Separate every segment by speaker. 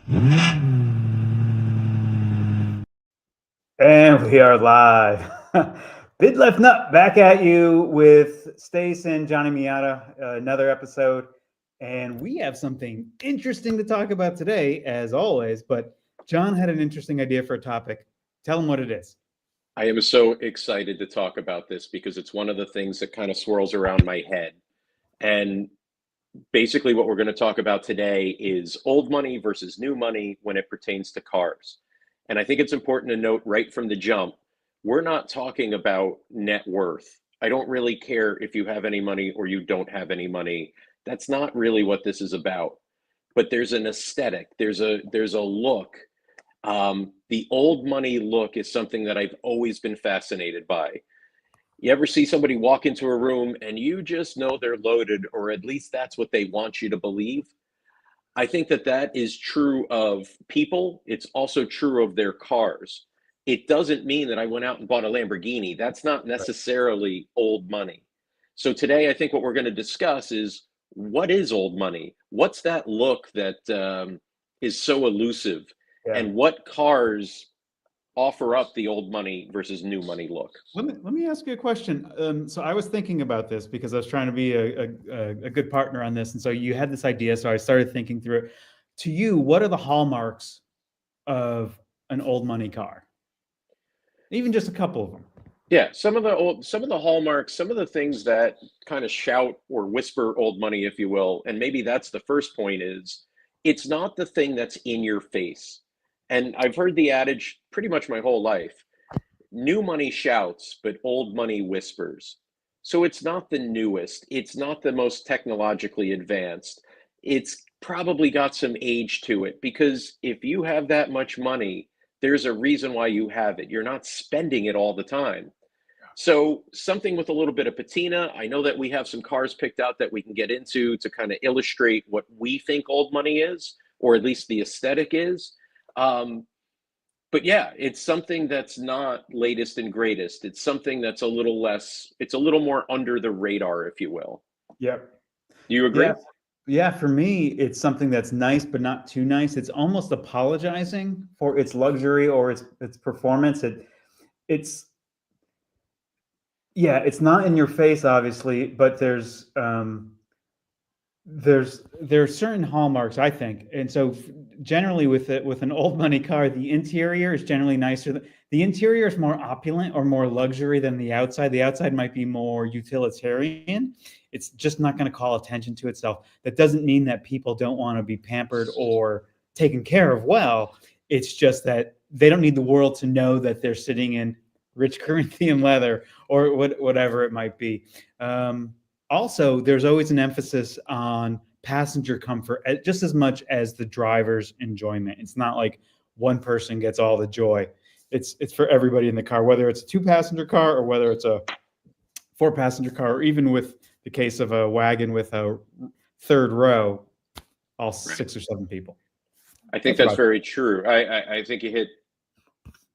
Speaker 1: And we are live. Bid Left Nut back at you with Stace and Johnny Miata, another episode. And we have something interesting to talk about today, as always. But John had an interesting idea for a topic. Tell him what it is.
Speaker 2: I am so excited to talk about this because it's one of the things that kind of swirls around my head. And basically, what we're going to talk about today is old money versus new money when it pertains to cars. And I think it's important to note right from the jump, we're not talking about net worth. I don't really care if you have any money or you don't have any money. That's not really what this is about. But there's an aesthetic, there's a look. The old money look is something that I've always been fascinated by. You ever see somebody walk into a room and you just know they're loaded, or at least that's what they want you to believe? I think that that is true of people. It's also true of their cars. It doesn't mean that I went out and bought a Lamborghini. That's not necessarily old money. So today, I think what we're going to discuss is what is old money? What's that look that is so elusive?
Speaker 1: Yeah.
Speaker 2: And what cars offer up the old money versus new money look?
Speaker 1: Let me ask you a question. So I was thinking about this because I was trying to be a good partner on this. And so you had this idea. So I started thinking through it. To you, what are the hallmarks of an old money car? Even just a couple of them.
Speaker 2: Yeah, some of the hallmarks, some of the things that kind of shout or whisper old money, if you will, and maybe that's the first point is it's not the thing that's in your face. And I've heard the adage pretty much my whole life. New money shouts, but old money whispers. So it's not the newest, it's not the most technologically advanced. It's probably got some age to it because if you have that much money, there's a reason why you have it. You're not spending it all the time. So something with a little bit of patina. I know that we have some cars picked out that we can get into to kind of illustrate what we think old money is, or at least the aesthetic is. Um, but yeah, it's something that's not latest and greatest. It's something that's a little less, it's a little more under the radar, if you will.
Speaker 1: Yep.
Speaker 2: Do you agree?
Speaker 1: Yeah. Yeah, for me, it's something that's nice but not too nice. It's almost apologizing for its luxury or its performance. It's yeah, it's not in your face, obviously, but there's certain hallmarks, I think. And so generally with an old money car, the interior is generally nicer. The interior is more opulent or more luxury than the outside. The outside might be more utilitarian. It's just not going to call attention to itself. That doesn't mean that people don't want to be pampered or taken care of well. It's just that they don't need the world to know that they're sitting in rich Corinthian leather or whatever it might be. Also, there's always an emphasis on passenger comfort just as much as the driver's enjoyment. It's not like one person gets all the joy. It's for everybody in the car, whether it's a 2-passenger car or whether it's a 4-passenger car, or even with the case of a wagon with a third row, all 6 or 7 people.
Speaker 2: I think that's very true. I think you hit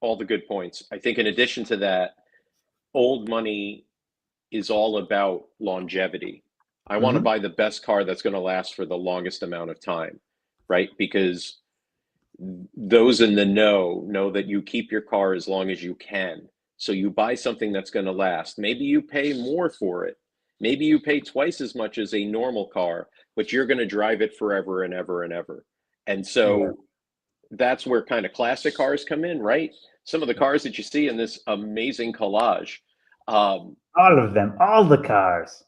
Speaker 2: all the good points. I think in addition to that, old money is all about longevity. I want to buy the best car that's going to last for the longest amount of time, right? Because those in the know that you keep your car as long as you can. So you buy something that's going to last. Maybe you pay more for it. Maybe you pay twice as much as a normal car, but you're going to drive it forever and ever and ever. And so that's where kind of classic cars come in, right? Some of the cars that you see in this amazing collage.
Speaker 1: All of them, all the cars.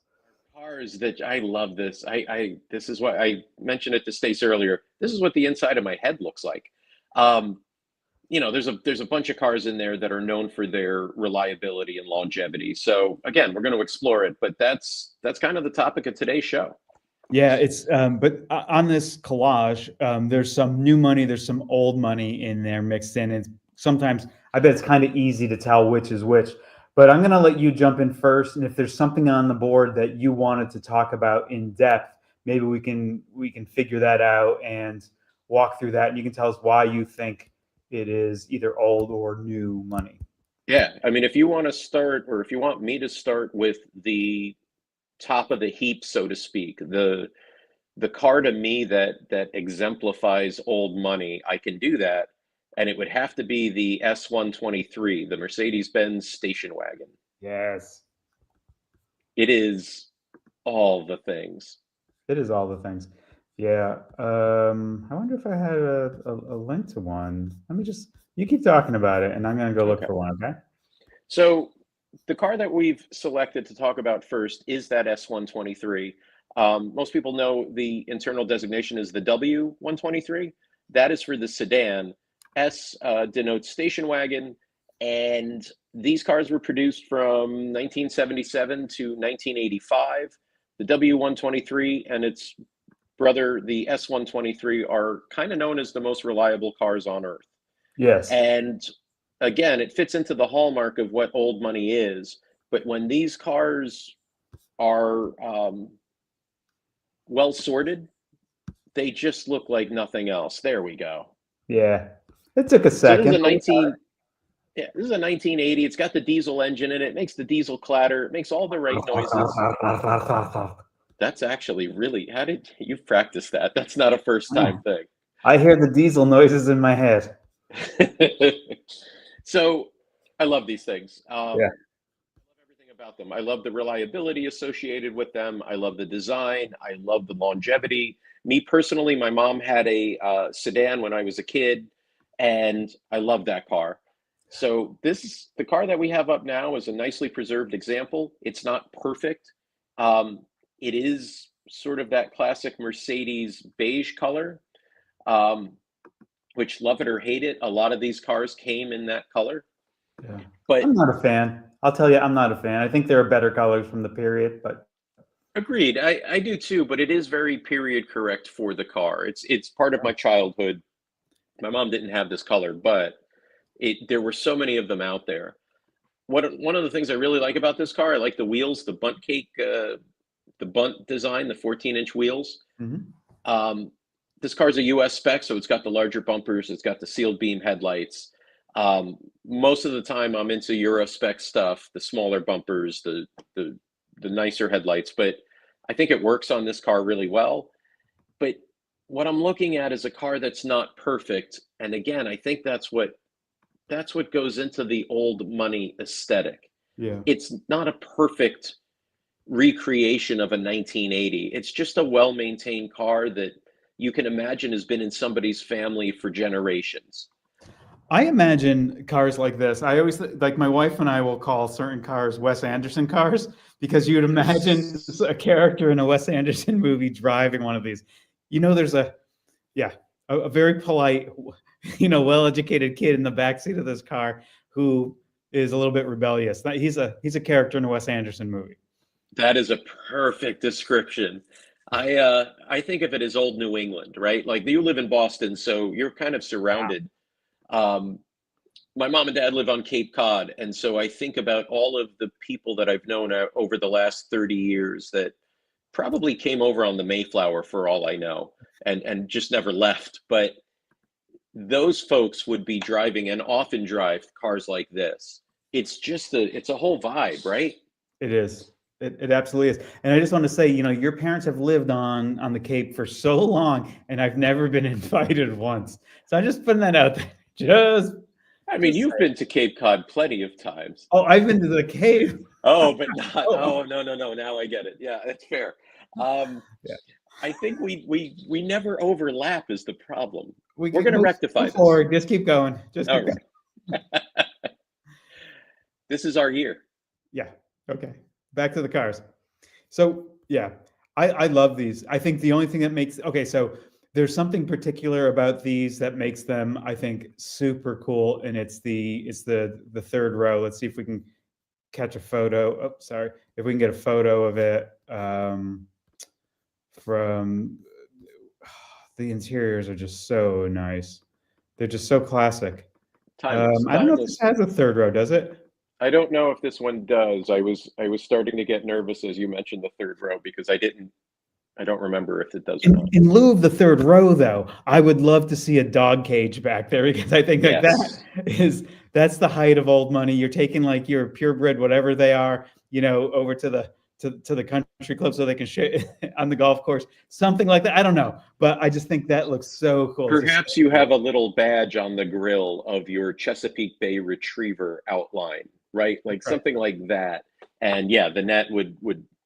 Speaker 2: Cars that I love this. This is what I mentioned it to Stace earlier. This is what the inside of my head looks like. There's a bunch of cars in there that are known for their reliability and longevity. So again, we're going to explore it, but that's kind of the topic of today's show.
Speaker 1: Yeah, it's but on this collage, there's some new money, there's some old money in there mixed in. And sometimes I bet it's kind of easy to tell which is which. But I'm going to let you jump in first, and if there's something on the board that you wanted to talk about in depth, maybe we can figure that out and walk through that, and you can tell us why you think it is either old or new money.
Speaker 2: Yeah, I mean, if you want to start, or if you want me to start with the top of the heap, so to speak, the the car to me that exemplifies old money, I can do that, and it would have to be the S123, the Mercedes-Benz station wagon.
Speaker 1: Yes.
Speaker 2: It is all the things.
Speaker 1: It is all the things. Yeah. I wonder if I had a link to one. Let me just, you keep talking about it and I'm gonna go look
Speaker 2: Okay.
Speaker 1: for one, okay?
Speaker 2: So the car that we've selected to talk about first is that S123. Most people know the internal designation is the W123. That is for the sedan. S denotes station wagon, and these cars were produced from 1977 to 1985. The W123 and its brother, the S123, are kind of known as the most reliable cars on Earth.
Speaker 1: Yes.
Speaker 2: And again, it fits into the hallmark of what old money is. But when these cars are well sorted, they just look like nothing else. There we go.
Speaker 1: Yeah. It took a
Speaker 2: So this is
Speaker 1: second.
Speaker 2: a 19 yeah, this is a 1980. It's got the diesel engine in it. It makes the diesel clatter. It makes all the right noises. That's actually really, how did you practice that? That's not a first time thing.
Speaker 1: I hear the diesel noises in my head.
Speaker 2: So I love these things.
Speaker 1: Yeah.
Speaker 2: I love everything about them. I love the reliability associated with them. I love the design. I love the longevity. Me personally, my mom had a sedan when I was a kid, and I love that car. So the car that we have up now is a nicely preserved example. It's not perfect. It is sort of that classic Mercedes beige color. Which, love it or hate it, a lot of these cars came in that color.
Speaker 1: Yeah.
Speaker 2: But
Speaker 1: I'm not a fan. I'll tell you, I'm not a fan. I think there are better colors from the period, but
Speaker 2: agreed, I do too, but it is very period correct for the car. It's part of my childhood. My mom didn't have this color, but there were so many of them out there. One of the things I really like about this car, I like the wheels, the bunt cake, the bunt design, the 14-inch wheels. This car's a US spec, so it's got the larger bumpers, it's got the sealed beam headlights. Most of the time I'm into Euro spec stuff, the smaller bumpers, the nicer headlights, but I think it works on this car really well. But what I'm looking at is a car that's not perfect. And again, I think that's what goes into the old money aesthetic.
Speaker 1: yeah.
Speaker 2: It's not a perfect recreation of a 1980. It's just a well-maintained car that you can imagine has been in somebody's family for generations.
Speaker 1: I imagine cars like this. I always like my wife and I will call certain cars Wes Anderson cars because you would imagine a character in a Wes Anderson movie driving one of these. There's a very polite, well-educated kid in the backseat of this car who is a little bit rebellious. He's a character in a Wes Anderson movie.
Speaker 2: That is a perfect description. I think of it as old New England, right? Like you live in Boston, so you're kind of surrounded. My mom and dad live on Cape Cod, and so I think about all of the people that I've known over the last 30 years that probably came over on the Mayflower for all I know, and just never left. But those folks would be driving and often drive cars like this. It's just it's a whole vibe, right?
Speaker 1: It is. It absolutely is. And I just want to say, your parents have lived on the Cape for so long, and I've never been invited once. So I'm just putting that out there.
Speaker 2: I mean, you've been to Cape Cod plenty of times.
Speaker 1: Oh, I've been to the Cape.
Speaker 2: Oh, but not. Oh, no. Now I get it. Yeah, that's fair.
Speaker 1: Yeah.
Speaker 2: I think we never overlap is the problem. We're
Speaker 1: can
Speaker 2: going to
Speaker 1: move
Speaker 2: rectify this.
Speaker 1: forward. Just keep going. Just keep going.
Speaker 2: Right. This is our year.
Speaker 1: Yeah. Okay. Back to the cars. So yeah, I love these. I think the only thing that makes so there's something particular about these that makes them, I think, super cool, and it's the third row. Let's see if we can catch a photo. Oh, sorry, if we can get a photo of it from the interiors are just so nice. They're just so classic. I don't know if this has a third row, does it?
Speaker 2: I don't know if this one does. I was starting to get nervous as you mentioned the third row because I don't remember if it does or not.
Speaker 1: In lieu of the third row, though, I would love to see a dog cage back there because I think that's the height of old money. You're taking like your purebred, whatever they are, over to to the country club so they can share on the golf course, something like that. I don't know, but I just think that looks so cool.
Speaker 2: Perhaps you have a little badge on the grill of your Chesapeake Bay Retriever outline, right? Like
Speaker 1: Right.
Speaker 2: something like that. And yeah, the net would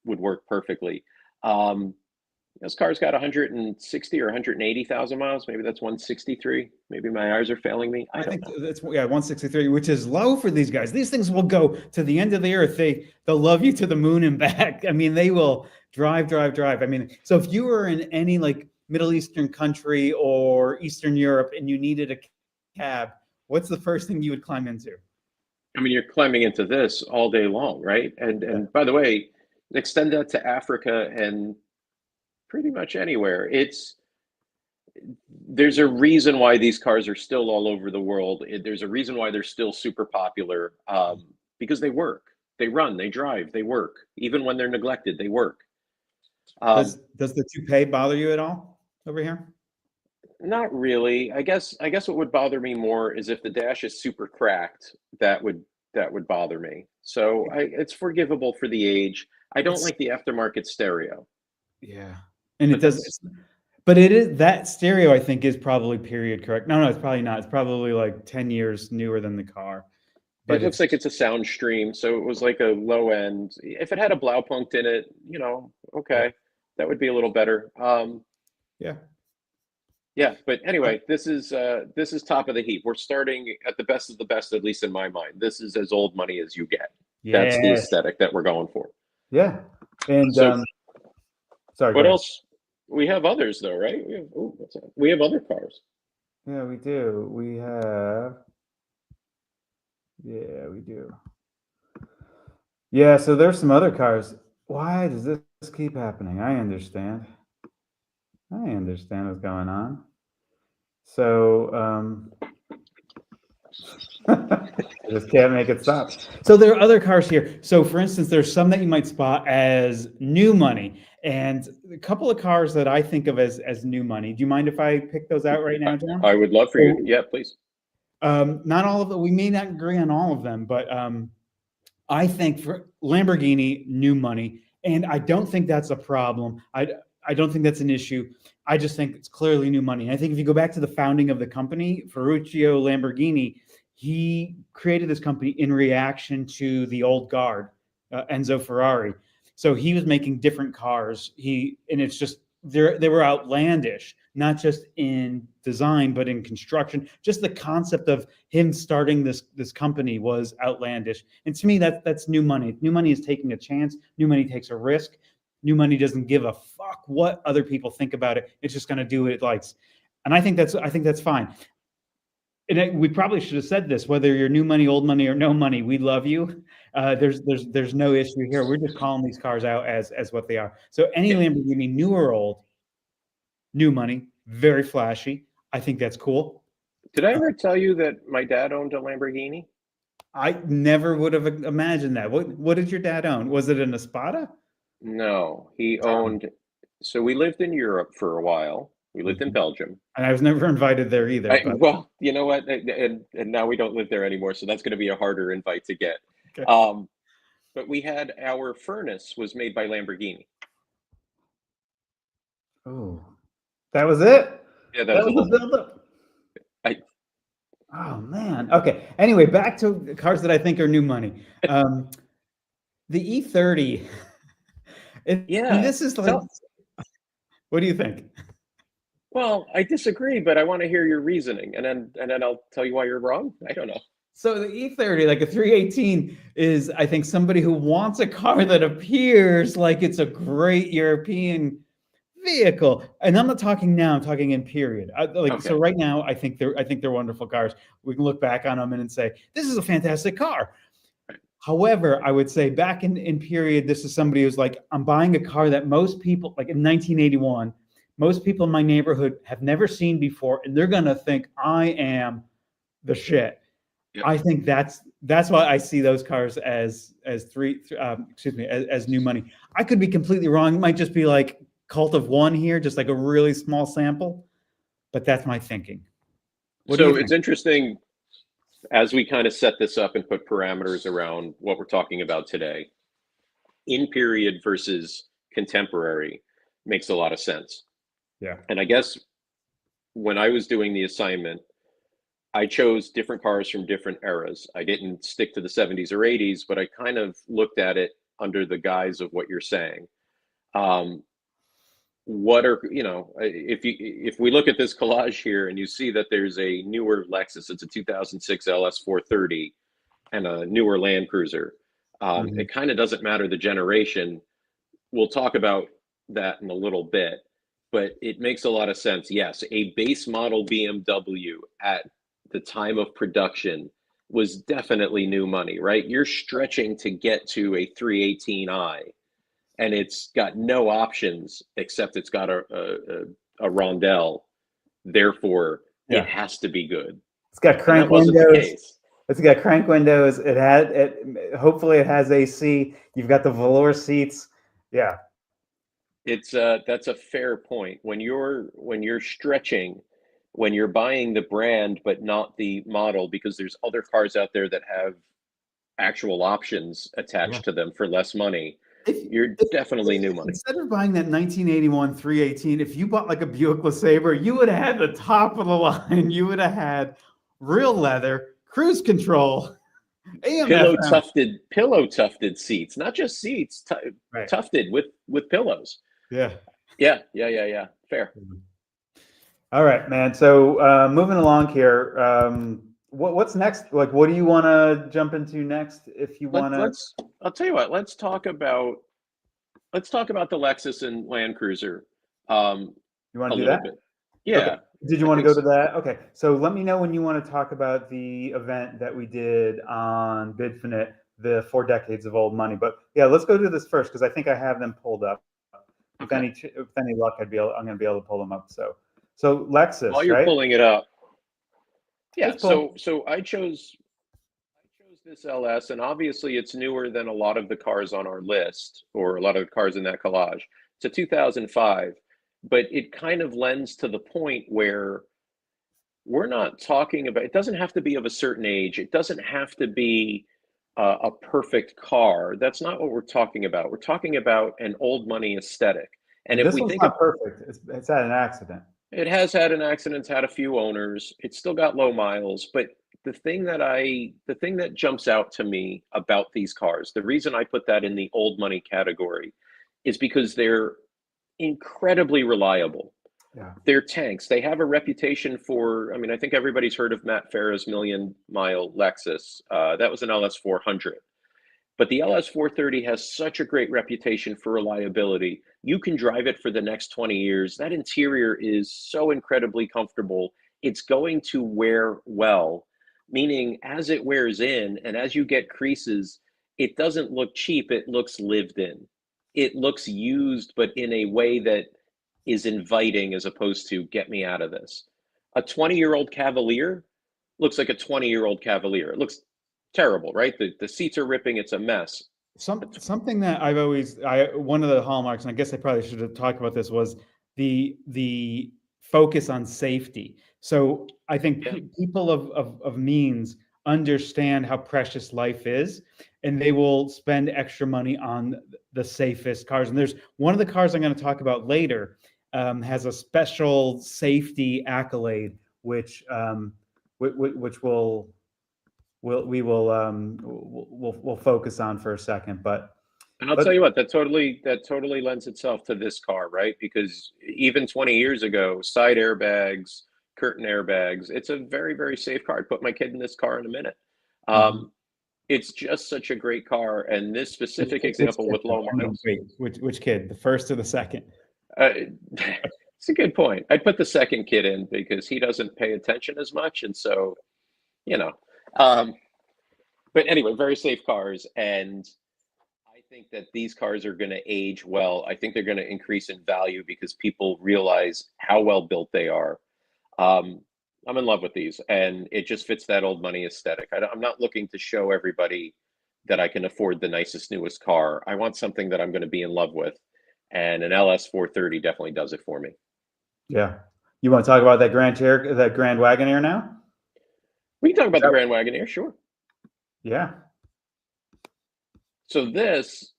Speaker 2: work perfectly. Um, this car's got 160 or 180,000 miles. Maybe that's 163. Maybe my eyes are failing me. I
Speaker 1: I
Speaker 2: don't
Speaker 1: think
Speaker 2: know.
Speaker 1: that's 163, which is low for these guys. These things will go to the end of the earth. They'll love you to the moon and back. I mean, they will drive, drive, drive. I mean, so if you were in any like Middle Eastern country or Eastern Europe and you needed a cab, what's the first thing you would climb into?
Speaker 2: I mean, you're climbing into this all day long, right? And
Speaker 1: Yeah.
Speaker 2: and by the way, extend that to Africa and pretty much anywhere. There's a reason why these cars are still all over the world. There's a reason why they're still super popular, because they work, they run, they drive, they work. Even when they're neglected, they work.
Speaker 1: Does the toupee bother you at all over here?
Speaker 2: Not really. I guess what would bother me more is if the dash is super cracked. That would bother me. So it's forgivable for the age. I don't
Speaker 1: It's
Speaker 2: like the aftermarket stereo,
Speaker 1: yeah, and it
Speaker 2: but
Speaker 1: does.
Speaker 2: that's
Speaker 1: But it is that stereo, I think, is probably period correct. No, it's probably not. It's probably like 10 years newer than the car.
Speaker 2: it
Speaker 1: But
Speaker 2: looks
Speaker 1: it's
Speaker 2: like it's a sound stream, so it was like a low end. If it had a Blaupunkt in it,
Speaker 1: yeah,
Speaker 2: okay, that would be a little better.
Speaker 1: yeah.
Speaker 2: Yeah, but anyway, this is top of the heap. We're starting at the best of the best, at least in my mind. This is as old money as you get. That's the
Speaker 1: Yes.
Speaker 2: aesthetic that we're going for.
Speaker 1: Yeah. And
Speaker 2: So
Speaker 1: sorry, go
Speaker 2: what
Speaker 1: ahead.
Speaker 2: else? We have others though, right? What's that? We have other cars.
Speaker 1: Yeah, we do. Yeah, we do. Yeah, so there's some other cars. Why does this keep happening? I understand. I understand what's going on. So, I just can't make it stop. So there are other cars here. So for instance, there's some that you might spot as new money, and a couple of cars that I think of as new money. Do you mind if I pick those out right now, John?
Speaker 2: I would love for you.
Speaker 1: So,
Speaker 2: Yeah, please.
Speaker 1: not all of them. We may not agree on all of them, but I think for Lamborghini, new money, and I don't think that's a problem. I don't think that's an issue. I just think it's clearly new money. And I think if you go back to the founding of the company, Ferruccio Lamborghini, he created this company in reaction to the old guard, Enzo Ferrari. So he was making different cars. And it's just they were outlandish, not just in design but in construction. Just the concept of him starting this company was outlandish. And to me, that's new money. New money is taking a chance. New money takes a risk. New money doesn't give a fuck what other people think about it. It's just going to do what it likes. And I think that's fine. And we probably should have said this: whether you're new money, old money, or no money, we love you. There's no issue here. We're just calling these cars out as what they are. So any
Speaker 2: Yeah.
Speaker 1: Lamborghini, new or old, new money, very flashy. I think that's cool.
Speaker 2: Did I ever tell you that my dad owned a Lamborghini?
Speaker 1: I never would have imagined that. What did your dad own? Was it an Espada?
Speaker 2: No, he
Speaker 1: Tell me.
Speaker 2: owned. So we lived in Europe for a while. We lived in
Speaker 1: Mhm.
Speaker 2: Belgium.
Speaker 1: And I was never invited there either. But
Speaker 2: Well, you know what? And now we don't live there anymore, so that's going to be a harder invite to get.
Speaker 1: okay.
Speaker 2: Um, but we had our furnace was made by Lamborghini.
Speaker 1: Oh, that was it.
Speaker 2: Yeah, that
Speaker 1: That
Speaker 2: was the
Speaker 1: was
Speaker 2: whole
Speaker 1: the
Speaker 2: thing.
Speaker 1: buildup.
Speaker 2: I,
Speaker 1: Oh man. Okay. Anyway, back to cars that I think are new money. The E30. And
Speaker 2: yeah.
Speaker 1: this is like,
Speaker 2: Tell.
Speaker 1: what do you think?
Speaker 2: Well, I disagree, but I want to hear your reasoning, and then I'll tell you why you're wrong. I don't know.
Speaker 1: So the E30, like a 318, is I think somebody who wants a car that appears like it's a great European vehicle. And I'm not talking now, I'm talking in period. So
Speaker 2: Okay.
Speaker 1: right now, I think they're wonderful cars. We can look back on them and say, this is a fantastic car. However, I would say back in period, this is somebody who's like, I'm buying a car that most people, like in 1981, most people in my neighborhood have never seen before, and they're gonna think I am the shit.
Speaker 2: Yep.
Speaker 1: I think that's why I see those cars as new money. I could be completely wrong. It might just be like cult of one here, just like a really small sample, but that's my thinking. What do you
Speaker 2: So
Speaker 1: think?
Speaker 2: it's interesting as we kind of set this up and put parameters around what we're talking about today. in period versus contemporary makes a lot of sense.
Speaker 1: Yeah.
Speaker 2: And I guess when I was doing the assignment, I chose different cars from different eras. I didn't stick to the 70s or 80s, but I kind of looked at it under the guise of what you're saying. Um, what are, if we look at this collage here and you see that there's a newer Lexus, it's a 2006 LS 430 and a newer Land Cruiser.
Speaker 1: Mhm.
Speaker 2: It kind of doesn't matter the generation. We'll talk about that in a little bit, but it makes a lot of sense. Yes, a base model BMW at the time of production was definitely new money, right? You're stretching to get to a 318i, and it's got no options except it's got a rondelle. Therefore, it
Speaker 1: Yeah.
Speaker 2: has to be good.
Speaker 1: It's got
Speaker 2: And
Speaker 1: crank
Speaker 2: that wasn't the
Speaker 1: windows.
Speaker 2: case.
Speaker 1: It's got crank windows. It had it. Hopefully, it has AC. You've got the velour seats. Yeah.
Speaker 2: It's that's a fair point. When you're stretching, when you're buying the brand but not the model, because there's other cars out there that have actual options
Speaker 1: Yeah.
Speaker 2: attached to them for less money,
Speaker 1: If,
Speaker 2: you're definitely new
Speaker 1: if
Speaker 2: money.
Speaker 1: instead of buying that 1981 318, if you bought like a Buick LeSabre, you would have had the top of the line. You would have had real leather, cruise control, AM FM.
Speaker 2: Pillow tufted seats, not just seats,
Speaker 1: Right.
Speaker 2: tufted with pillows.
Speaker 1: Yeah.
Speaker 2: Yeah. Fair.
Speaker 1: All right, man. So moving along here, what's next? Like, what do you want to jump into next? If you want to,
Speaker 2: I'll tell you what, let's talk about the Lexus and Land Cruiser
Speaker 1: you want
Speaker 2: a
Speaker 1: to do
Speaker 2: little
Speaker 1: that?
Speaker 2: bit.
Speaker 1: Okay.
Speaker 2: Yeah,
Speaker 1: Did you
Speaker 2: I
Speaker 1: want to
Speaker 2: think
Speaker 1: go
Speaker 2: so.
Speaker 1: to that? Okay. So let me know when you want to talk about the event that we did on Bidfinit, the 4 decades of old money. But yeah, let's go to this first because I think I have them pulled up. With
Speaker 2: Okay.
Speaker 1: any luck, I'm going to be able to pull them up. So
Speaker 2: While
Speaker 1: Lexus,
Speaker 2: you're
Speaker 1: right?
Speaker 2: pulling it up, yeah.
Speaker 1: Just pull.
Speaker 2: So I chose this LS, and obviously it's newer than a lot of the cars on our list, or a lot of the cars in that collage. It's a 2005, but it kind of lends to the point where we're not talking about, it doesn't have to be of a certain age. It doesn't have to be a perfect car. That's not what we're talking about. We're talking about an old money aesthetic. And if
Speaker 1: This
Speaker 2: we
Speaker 1: one's
Speaker 2: think of,
Speaker 1: not perfect. It's had an accident.
Speaker 2: it has had an accident, it's had a few owners, it's still got low miles, but the thing that jumps out to me about these cars, the reason I put that in the old money category is because they're incredibly reliable.
Speaker 1: Yeah.
Speaker 2: They're tanks. They have a reputation for, I mean, I think everybody's heard of Matt Farah's million mile Lexus. That was an LS 400. But the LS 430 has such a great reputation for reliability. You can drive it for the next 20 years. That interior is so incredibly comfortable. It's going to wear well, meaning as it wears in and as you get creases, it doesn't look cheap. It looks lived in. It looks used, but in a way that is inviting as opposed to get me out of this. A 20-year-old Cavalier looks like a 20-year-old Cavalier. It looks terrible, right? The seats are ripping. It's a mess.
Speaker 1: Something that I've always one of the hallmarks, and I guess I probably should have talked about this, was the focus on safety. So I think
Speaker 2: Yeah.
Speaker 1: people of means understand how precious life is, and they will spend extra money on the safest cars. And there's one of the cars I'm going to talk about later has a special safety accolade, which we'll focus on for a second. But
Speaker 2: And I'll
Speaker 1: let
Speaker 2: tell you what, that totally lends itself to this car, right? Because even 20 years ago, side airbags, curtain airbags, it's a very, very safe car. I'd put my kid in this car in a minute.
Speaker 1: Mhm.
Speaker 2: It's just such a great car. And this
Speaker 1: Which
Speaker 2: specific
Speaker 1: kid? Which
Speaker 2: example
Speaker 1: kid?
Speaker 2: with low
Speaker 1: I mean,
Speaker 2: miles,
Speaker 1: wait, which kid? The first or the second?
Speaker 2: uh, it's a good point. I'd put the second kid in because he doesn't pay attention as much. And so, you know, um, but anyway, very safe cars. And I think that these cars are going to age well. I think they're going to increase in value because people realize how well built they are. Um, I'm in love with these, and it just fits that old money aesthetic. I'm not looking to show everybody that I can afford the nicest, newest car. I want something that I'm going to be in love with, and an LS 430 definitely does it for me.
Speaker 1: Yeah. You want to talk about that Grand Wagoneer now?
Speaker 2: We can talk about the
Speaker 1: Yep.
Speaker 2: Grand Wagoneer, sure.
Speaker 1: Yeah.
Speaker 2: So this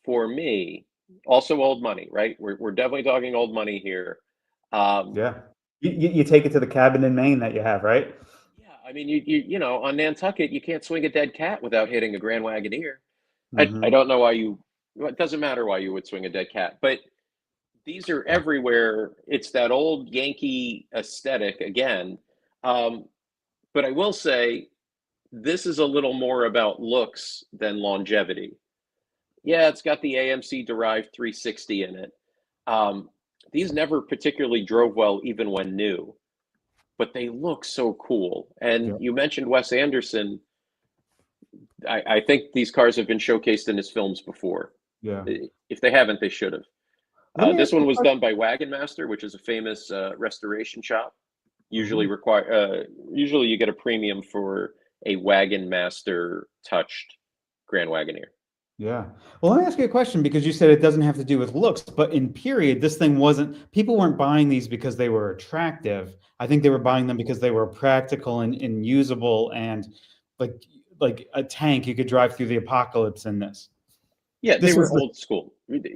Speaker 2: for me, also old money, right? We're definitely talking old money here. Um,
Speaker 1: Yeah. You take it to the cabin in Maine that you have, right?
Speaker 2: yeah, I mean, you know, on Nantucket, you can't swing a dead cat without hitting a Grand Wagoneer. I
Speaker 1: Mhm.
Speaker 2: don't know why you. Well, it doesn't matter why you would swing a dead cat, but these are
Speaker 1: Yeah.
Speaker 2: everywhere. It's that old Yankee aesthetic again. Um, but I will say this is a little more about looks than longevity. Yeah, it's got the AMC derived 360 in it. Um, these never particularly drove well, even when new, but they look so cool. And
Speaker 1: Yeah.
Speaker 2: you mentioned Wes Anderson. I think these cars have been showcased in his films before.
Speaker 1: Yeah.
Speaker 2: If they haven't, they should have.
Speaker 1: Let me
Speaker 2: This
Speaker 1: ask you
Speaker 2: one
Speaker 1: a
Speaker 2: was
Speaker 1: question.
Speaker 2: done by Wagon Master, which is a famous restoration shop.
Speaker 1: Mhm.
Speaker 2: Usually you get a premium for a Wagon Master touched Grand Wagoneer.
Speaker 1: Yeah. Well, let me ask you a question because you said it doesn't have to do with looks, but in period, this thing wasn't, people weren't buying these because they were attractive. I think they were buying them because they were practical and usable and like like a tank you could drive through the apocalypse in this.
Speaker 2: Yeah, they
Speaker 1: This
Speaker 2: were
Speaker 1: was the
Speaker 2: old school.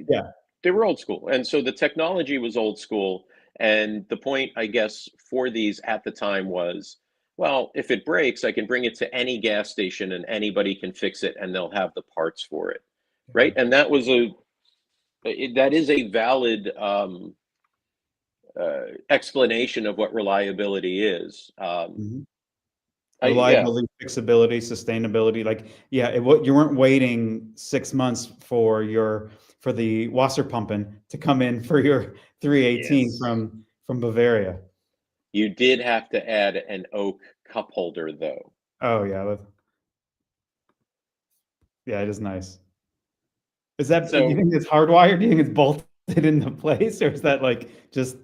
Speaker 1: yeah.
Speaker 2: They were old school, and so the technology was old school. And the point, I guess, for these at the time was, well, if it breaks, I can bring it to any gas station and anybody can fix it, and they'll have the parts for it, right? And that is a valid explanation of what reliability is.
Speaker 1: Mhm.
Speaker 2: Yeah,
Speaker 1: Reliability, fixability, sustainability. Like, yeah, what you weren't waiting 6 months for for the Wasser pumping to come in for your 318
Speaker 2: yes.
Speaker 1: from Bavaria.
Speaker 2: You did have to add an oak cup holder, though.
Speaker 1: Oh yeah, yeah, it is nice. Is that, do you
Speaker 2: So
Speaker 1: think it's hardwired? Do you think it's bolted into place, or is that like just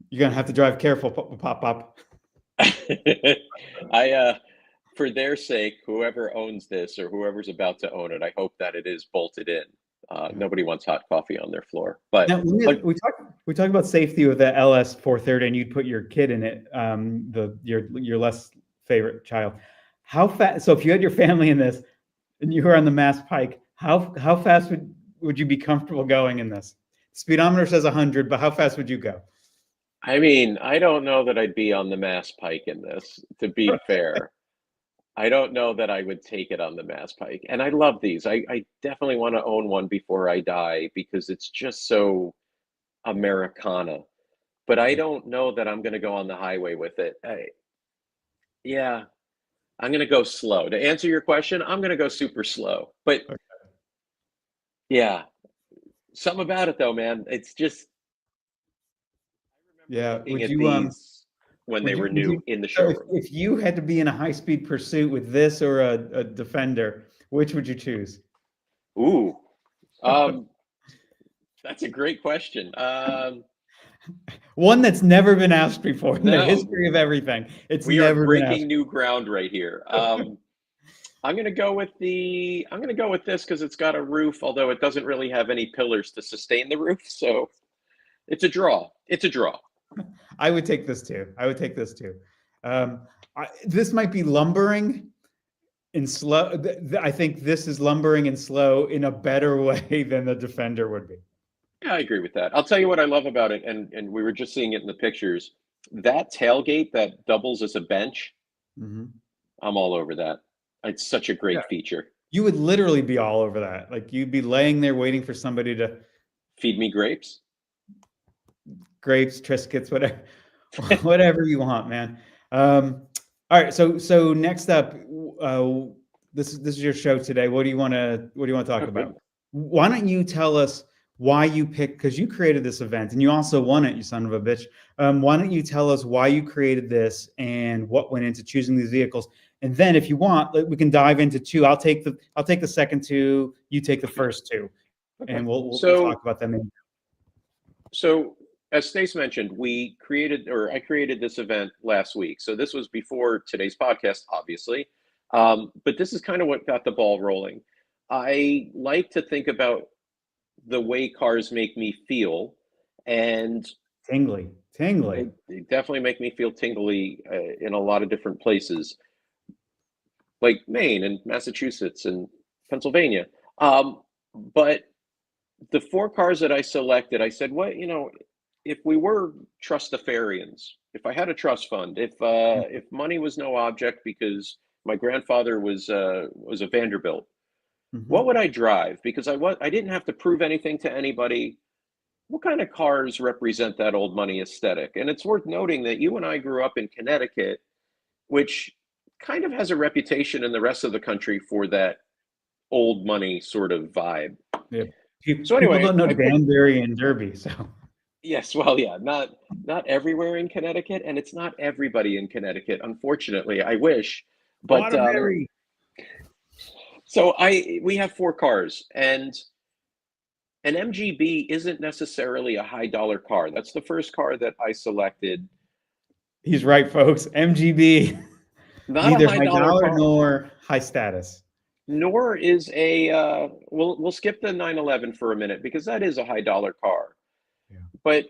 Speaker 1: you're gonna have to drive careful? Pop, pop, pop.
Speaker 2: I for their sake, whoever owns this or whoever's about to own it, I hope that it is bolted in.
Speaker 1: Yeah.
Speaker 2: Nobody wants hot coffee on their floor. But
Speaker 1: Now,
Speaker 2: like,
Speaker 1: we talk about safety with the LS 430, and you'd put your kid in it, your less favorite child. How fast? So if you had your family in this and you were on the Mass Pike, how fast would you be comfortable going in this? Speedometer says 100, but how fast would you go?
Speaker 2: I mean, I don't know that I'd be on the Mass Pike in this, to be fair. I don't know that I would take it on the Mass Pike. And I love these. I definitely want to own one before I die because it's just so Americana. But I don't know that I'm going to go on the highway with it. Yeah, I'm going to go slow. To answer your question, I'm going to go super slow. But yeah, something about it though, man. It's just I remember
Speaker 1: Yeah.
Speaker 2: looking at these when they were
Speaker 1: Would you,
Speaker 2: new in the
Speaker 1: so
Speaker 2: showroom.
Speaker 1: if you had to be in a high speed pursuit with this or a Defender, which would you choose?
Speaker 2: Ooh, um, that's a great question.
Speaker 1: One that's never been asked before in the
Speaker 2: No,
Speaker 1: history of everything. It's
Speaker 2: we are
Speaker 1: never been asked.
Speaker 2: breaking new ground right here. I'm gonna go with this because it's got a roof, although it doesn't really have any pillars to sustain the roof. So it's a draw. It's a draw.
Speaker 1: I would take this too. I would take this too. Um, this might be lumbering and slow. I think this is lumbering and slow in a better way than the Defender would be.
Speaker 2: Yeah, I agree with that. I'll tell you what I love about it, and we were just seeing it in the pictures. That tailgate that doubles as a bench,
Speaker 1: Mhm.
Speaker 2: I'm all over that. It's such a
Speaker 1: Yeah,
Speaker 2: great feature.
Speaker 1: you would literally be all over that. Like you'd be laying there waiting for somebody to
Speaker 2: Feed me grapes.
Speaker 1: grapes, Triscuits, whatever, whatever you want, man. All right, so next up, uh, this is your show today. What do you want to talk
Speaker 2: Okay.
Speaker 1: about? Why don't you tell us why you picked, because you created this event and you also won it, you son of a bitch. Why don't you tell us why you created this and what went into choosing these vehicles? And then, if you want, like, we can dive into two. I'll take the second two. You take the
Speaker 2: Okay.
Speaker 1: first two,
Speaker 2: Okay.
Speaker 1: and we'll talk
Speaker 2: So
Speaker 1: about them.
Speaker 2: so as Stace mentioned, I created this event last week. So this was before today's podcast, obviously. But this is kind of what got the ball rolling. I like to think about the way cars make me feel, and
Speaker 1: Tingly, tingly.
Speaker 2: they definitely make me feel tingly in a lot of different places, like Maine and Massachusetts and Pennsylvania. But the four cars that I selected, I said, what, if we were trustafarians, if I had a trust fund, if money was no object because my grandfather was a Vanderbilt, what
Speaker 1: Mhm.
Speaker 2: would I drive? Because I didn't have to prove anything to anybody. What kind of cars represent that old money aesthetic? And it's worth noting that you and I grew up in Connecticut, which kind of has a reputation in the rest of the country for that old money sort of vibe.
Speaker 1: Yeah.
Speaker 2: So
Speaker 1: People
Speaker 2: anyway,
Speaker 1: don't know
Speaker 2: I picked
Speaker 1: Danbury and Derby, so
Speaker 2: yes, well, yeah, not everywhere in Connecticut, and it's not everybody in Connecticut, unfortunately. I wish, but
Speaker 1: Waterbury.
Speaker 2: so I we have four cars, and an MGB isn't necessarily a high dollar car. That's the first car that I selected.
Speaker 1: He's right, folks. MGB,
Speaker 2: Not a
Speaker 1: neither
Speaker 2: high
Speaker 1: high
Speaker 2: dollar
Speaker 1: dollar
Speaker 2: car,
Speaker 1: nor high status.
Speaker 2: nor is a we'll skip the 911 for a minute because that is a high dollar car.
Speaker 1: Yeah.
Speaker 2: But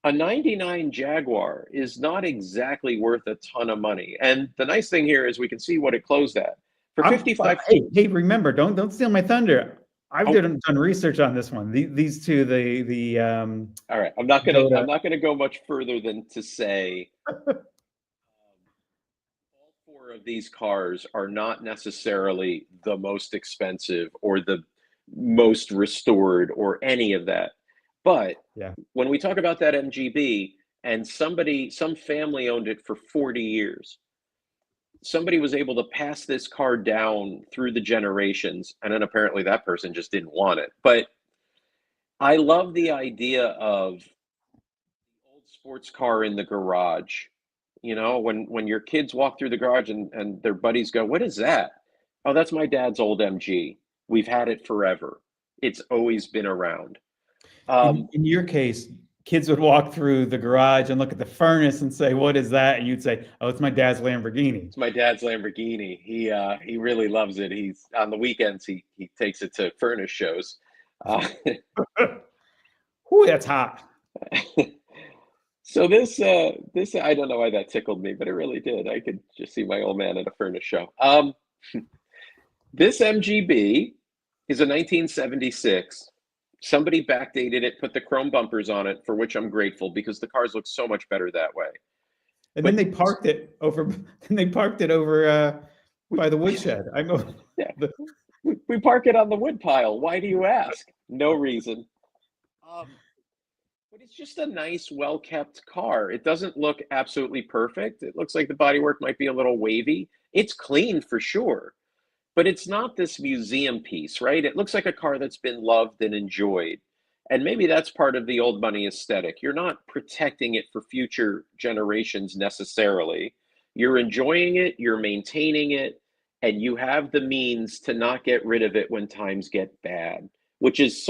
Speaker 2: a 99 Jaguar is not exactly worth a ton of money. And the nice thing here is we can see what it closed at. For
Speaker 1: But
Speaker 2: 55.
Speaker 1: hey, remember, don't steal my thunder. I've
Speaker 2: Oh,
Speaker 1: done research on this one. These two, the
Speaker 2: all right. I'm
Speaker 1: Dakota.
Speaker 2: not gonna go much further than to say all four of these cars are not necessarily the most expensive or the most restored or any of that. But
Speaker 1: Yeah.
Speaker 2: when we talk about that MGB and some family owned it for 40 years, somebody was able to pass this car down through the generations, and then apparently that person just didn't want it. But I love the idea of the old sports car in the garage. When your kids walk through the garage and their buddies go, "What is that?" "Oh, that's my dad's old MG. We've had it forever. It's always been around."
Speaker 1: In
Speaker 2: Um,
Speaker 1: in your case, kids would walk through the garage and look at the furnace and say, "What is that?" And you'd say, "Oh, it's my dad's Lamborghini."
Speaker 2: it's my dad's Lamborghini. He really loves it. He's on the weekends he takes it to furnace shows. Uh,
Speaker 1: Whoo, that's hot.
Speaker 2: So this I don't know why that tickled me, but it really did. I could just see my old man at a furnace show. This MGB is a 1976. Somebody backdated it, put the chrome bumpers on it, for which I'm grateful because the cars look so much better that way.
Speaker 1: And then
Speaker 2: But
Speaker 1: they parked it over. Then they parked it over
Speaker 2: we,
Speaker 1: by the woodshed. I know.
Speaker 2: yeah,
Speaker 1: The,
Speaker 2: we park it on the wood pile. Why do you ask? No reason. Um, but it's just a nice, well-kept car. It doesn't look absolutely perfect. It looks like the bodywork might be a little wavy. It's clean for sure, but it's not this museum piece, right? It looks like a car that's been loved and enjoyed. And maybe that's part of the old money aesthetic. You're not protecting it for future generations necessarily. You're enjoying it, you're maintaining it, and you have the means to not get rid of it when times get bad, which is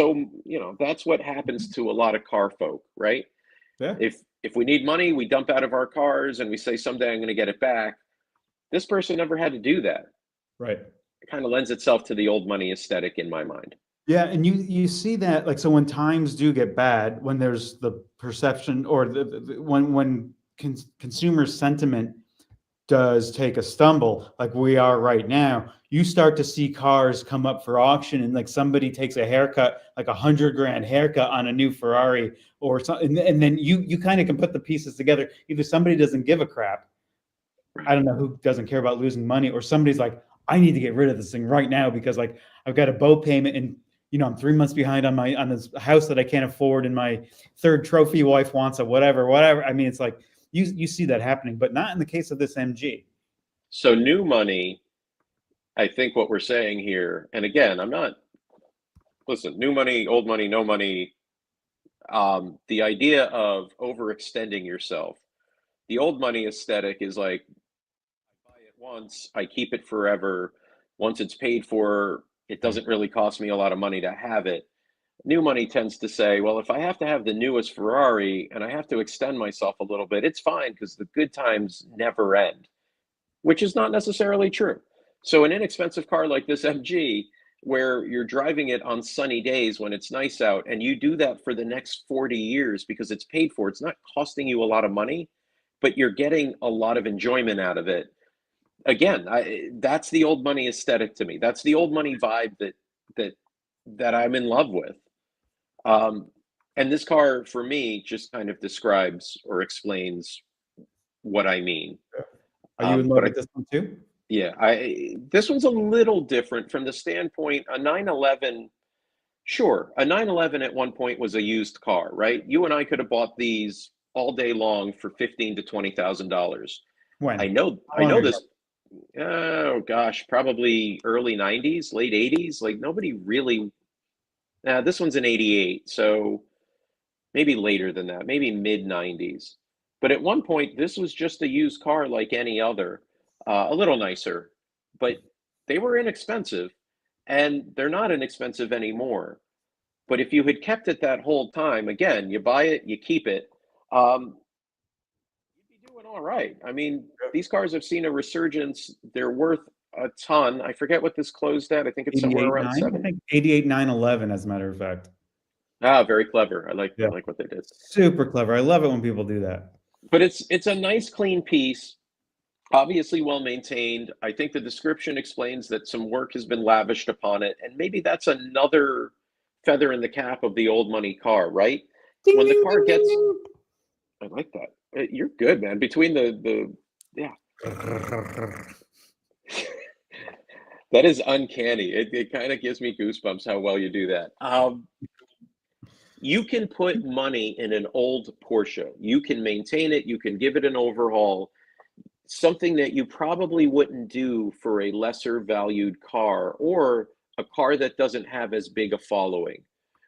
Speaker 2: that's what happens to a lot of car folk, right?
Speaker 1: yeah,
Speaker 2: If we need money, we dump out of our cars and we say someday I'm going to get it back. This person never had to do that.
Speaker 1: right.
Speaker 2: It kind of lends itself to the old money aesthetic in my mind.
Speaker 1: Yeah, and you see that like so when times do get bad, when there's the perception or when consumer sentiment does take a stumble, like we are right now, you start to see cars come up for auction, and like somebody takes a haircut, like 100 grand haircut on a new Ferrari or something, and then you kind of can put the pieces together. Either somebody doesn't give a crap, I
Speaker 2: Right.
Speaker 1: don't know who doesn't care about losing money, or somebody's like, I need to get rid of this thing right now because like I've got a boat payment and I'm 3 months behind on this house that I can't afford, and my third trophy wife wants a whatever. I mean, it's like you see that happening, but not in the case of this MG.
Speaker 2: So new money, I think what we're saying here, and again, I'm not, listen, new money, old money, no money, the idea of overextending yourself. The old money aesthetic is like, I buy it once, I keep it forever. Once it's paid for, it
Speaker 1: Yeah.
Speaker 2: doesn't really cost me a lot of money to have it. New money tends to say, well, if I have to have the newest Ferrari and I have to extend myself a little bit, it's fine because the good times never end, which is not necessarily true. So an inexpensive car like this MG, where you're driving it on sunny days when it's nice out, and you do that for the next 40 years because it's paid for, it's not costing you a lot of money, but you're getting a lot of enjoyment out of it. Again, that's the old money aesthetic to me. That's the old money vibe that that I'm in love with. And this car for me just kind of describes or explains what I mean.
Speaker 1: Are you in love
Speaker 2: But I
Speaker 1: with this one too?
Speaker 2: Yeah, I this one's a little different from the standpoint a 911. Sure, a 911 at one point was a used car, right? You and I could have bought these all day long for 15 to $20,000. I
Speaker 1: When?
Speaker 2: know
Speaker 1: How
Speaker 2: I
Speaker 1: long
Speaker 2: know
Speaker 1: ago?
Speaker 2: this. Oh gosh, probably early 90s, late 80s. Like nobody really. This one's in 88, so maybe later than that, maybe mid 90s. But at one point, this was just a used car like any other, a little nicer, but they were inexpensive and they're not inexpensive anymore. But if you had kept it that whole time, again, you buy it, you keep it, um, you'd be doing all right. I mean, these cars have seen a resurgence. They're worth a ton. I forget what this closed at. I think it's somewhere around
Speaker 1: 88.9, I
Speaker 2: seven.
Speaker 1: think 88.911, as a matter of fact.
Speaker 2: Ah, very clever. I
Speaker 1: Yeah.
Speaker 2: like what they did.
Speaker 1: Super clever. I love it when people do that.
Speaker 2: But it's a nice clean piece. Obviously well maintained. I think the description explains that some work has been lavished upon it, and maybe that's another feather in the cap of the old money car, right?
Speaker 1: Ding,
Speaker 2: When the
Speaker 1: ding,
Speaker 2: car
Speaker 1: ding,
Speaker 2: gets,
Speaker 1: ding.
Speaker 2: I like that. You're good, man. Between the yeah, that is uncanny. It kind of gives me goosebumps how well you do that. You can put money in an old Porsche. You can maintain it. You can give it an overhaul. Something that you probably wouldn't do for a lesser valued car or a car that doesn't have as big a following.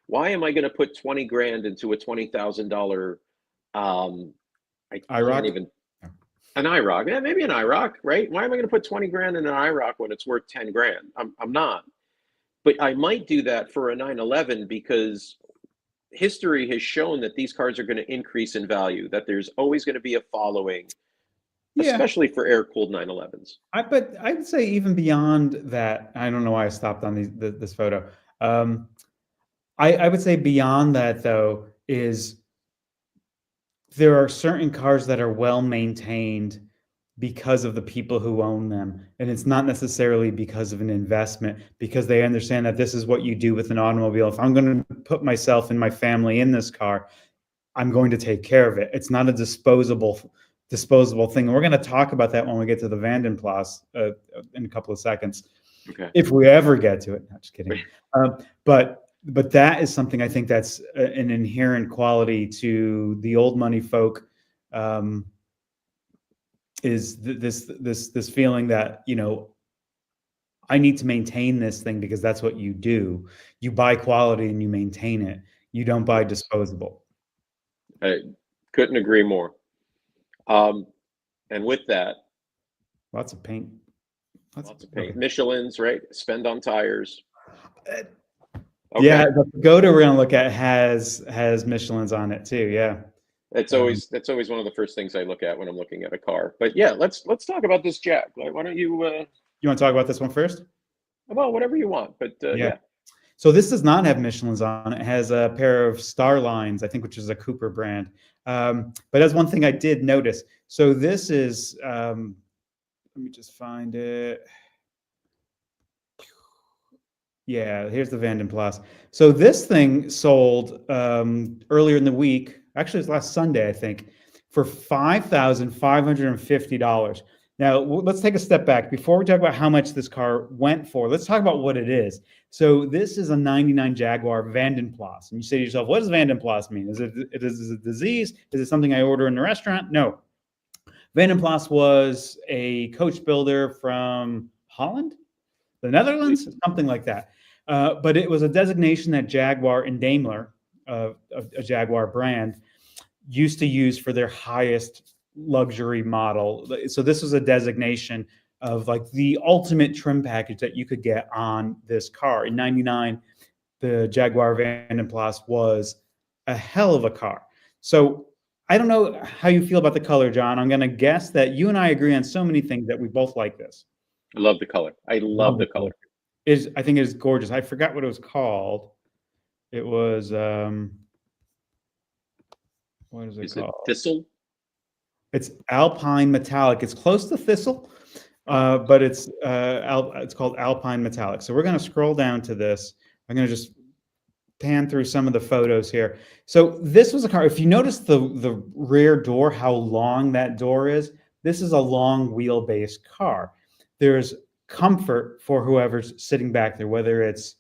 Speaker 2: Why am I going to put 20 grand into a $20,000 I can't
Speaker 1: IROC?
Speaker 2: even an IROC? Yeah, maybe an IROC, right? Why am I going to put 20 grand in an IROC when it's worth 10 grand? I'm not. But I might do that for a 911 because history has shown that these cars are going to increase in value, that there's always going to be a following,
Speaker 1: Yeah.
Speaker 2: especially for air-cooled 911s.
Speaker 1: But I would say even beyond that, I don't know why I stopped on this photo. Um, I would say beyond that though is there are certain cars that are well maintained because of the people who own them. And it's not necessarily because of an investment, because they understand that this is what you do with an automobile. If I'm going to put myself and my family in this car, I'm going to take care of it. It's not a disposable thing. And we're going to talk about that when we get to the Vandenplas in a couple of seconds,
Speaker 2: Okay.
Speaker 1: if we ever get to it. Not just kidding. But that is something I think that's an inherent quality to the old money folk. Is this feeling that I need to maintain this thing because that's what you do. You buy quality and you maintain it. You don't buy
Speaker 2: Yes.
Speaker 1: disposable.
Speaker 2: I couldn't agree more. Um, and with that,
Speaker 1: Lots of paint.
Speaker 2: lots of paint.
Speaker 1: Okay.
Speaker 2: Michelin's, right? Spend on tires.
Speaker 1: Uh,
Speaker 2: Okay.
Speaker 1: Yeah, the Pagoda we're gonna look at has Michelin's on it too. Yeah.
Speaker 2: That's
Speaker 1: Um,
Speaker 2: always one of the first things I look at when I'm looking at a car. But yeah, let's talk about this Jag. Like, why don't you
Speaker 1: you want to talk about this one first?
Speaker 2: well, whatever you want. But
Speaker 1: Yeah.
Speaker 2: yeah.
Speaker 1: So this does not have Michelin's on it. It has a pair of Star Lines, I think, which is a Cooper brand. But that's one thing I did notice. So this is, let me just find it. Yeah, here's the Vanden Plas. So this thing sold earlier in the week. Actually, it was last Sunday, I think, for $5,550. Now, let's take a step back. Before we talk about how much this car went for, let's talk about what it is. So this is a 99 Jaguar Vanden Plas. And you say to yourself, what does Vanden Plas mean? Is it a disease? Is it something I order in a restaurant? No. Vanden Plas was a coach builder from Holland, the Netherlands, something like that. But it was a designation that Jaguar and Daimler, a Jaguar brand, used to use for their highest luxury model. So this was a designation of like the ultimate trim package that you could get on this car. In '99, the Jaguar Vanden Plas was a hell of a car. So I don't know how you feel about the color, John. I'm going to guess that you and I agree on so many things that we both like this.
Speaker 2: I love the color. I love the color.
Speaker 1: I think it is gorgeous. I forgot what it was called. It was what is it
Speaker 2: Is it
Speaker 1: called?
Speaker 2: Thistle?
Speaker 1: It's Alpine Metallic. It's close to Thistle, but it's called Alpine Metallic. So we're going to scroll down to this. I'm going to just pan through some of the photos here. So this was a car. If you notice the rear door, how long that door is, this is a long wheelbase car. There's comfort for whoever's sitting back there, whether it's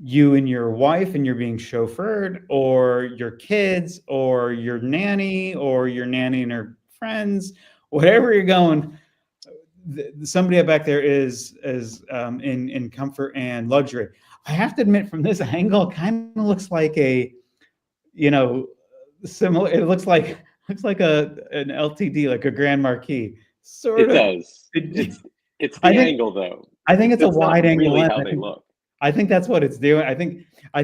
Speaker 1: you and your wife and you're being chauffeured, or your kids, or your nanny, or your nanny and her friends, whatever you're going. Somebody up back there is in comfort and luxury. I have to admit, from this angle, kind of looks like a, you know, similar. It looks like an LTD, like a Grand Marquis, sort
Speaker 2: It
Speaker 1: of.
Speaker 2: does. It's the
Speaker 1: I think
Speaker 2: angle though.
Speaker 1: I think it's a
Speaker 2: That's not
Speaker 1: wide angle
Speaker 2: really
Speaker 1: lens.
Speaker 2: how they look.
Speaker 1: I think that's what it's doing. I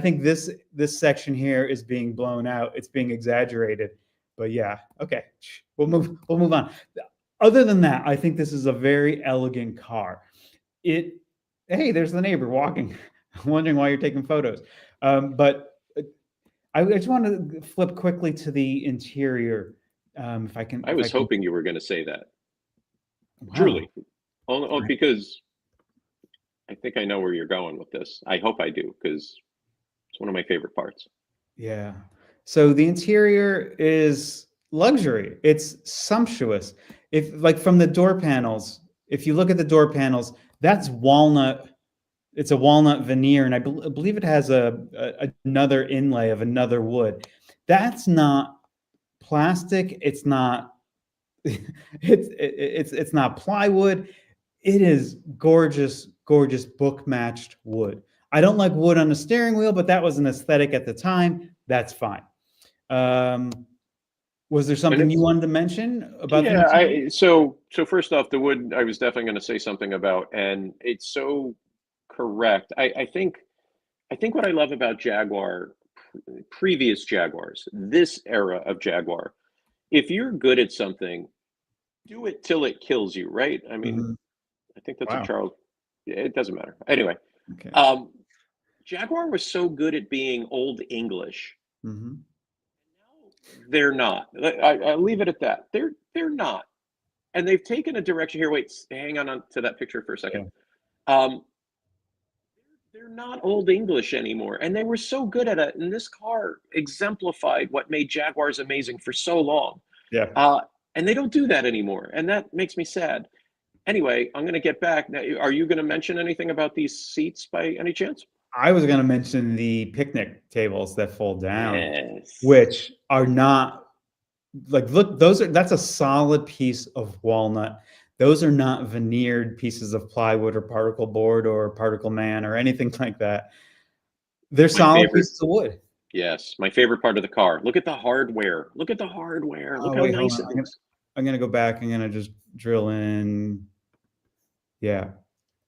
Speaker 1: think this section here is being blown out. It's being exaggerated. But yeah, okay. We'll move on. Other than that, I think this is a very elegant car. Hey, there's the neighbor walking, wondering why you're taking photos. But I just want to flip quickly to the interior, if I can.
Speaker 2: I was hoping you were going to say that.
Speaker 1: Wow.
Speaker 2: Truly, only because I think I know where you're going with this. I hope I do, because it's one of my favorite parts.
Speaker 1: Yeah. So the interior is luxury. It's sumptuous. If, like, from the door panels, if you look at the door panels, that's walnut. It's a walnut veneer, and I believe it has another inlay of another wood. That's not plastic. It's not. It's not plywood. It is gorgeous, gorgeous book matched wood. I don't like wood on the steering wheel, but that was an aesthetic at the time. That's fine. Was there something you wanted to mention about?
Speaker 2: Yeah, so first off, the wood I was definitely going to say something about, and it's so correct. I think what I love about Jaguar, previous Jaguars, this era of Jaguar, if you're good at something, do it till it kills you, right? I mean,
Speaker 1: Mhm.
Speaker 2: I think that's
Speaker 1: Wow.
Speaker 2: a Charles. It doesn't matter. Anyway,
Speaker 1: Okay.
Speaker 2: Jaguar was so good at being old English.
Speaker 1: Mhm.
Speaker 2: They're not. I leave it at that. They're not, and they've taken a direction here. Wait, hang on to that picture for a second. Um, they're not old English anymore, and they were so good at it. And this car exemplified what made Jaguars amazing for so long.
Speaker 1: Yeah.
Speaker 2: And they don't do that anymore, and that makes me sad. Anyway, I'm going to get back. Now, are you going to mention anything about these seats by any chance?
Speaker 1: I was going to mention the picnic tables that fold down,
Speaker 2: Yes.
Speaker 1: which are not, like, look, that's a solid piece of walnut. Those are not veneered pieces of plywood or particle board or particle man or anything like that. They're solid pieces of wood.
Speaker 2: Yes, my favorite part of the car. Look at the hardware. Look at the hardware. Look how
Speaker 1: Wait,
Speaker 2: nice
Speaker 1: hold on.
Speaker 2: it is.
Speaker 1: I'm gonna go back. I'm gonna just drill in. Yeah.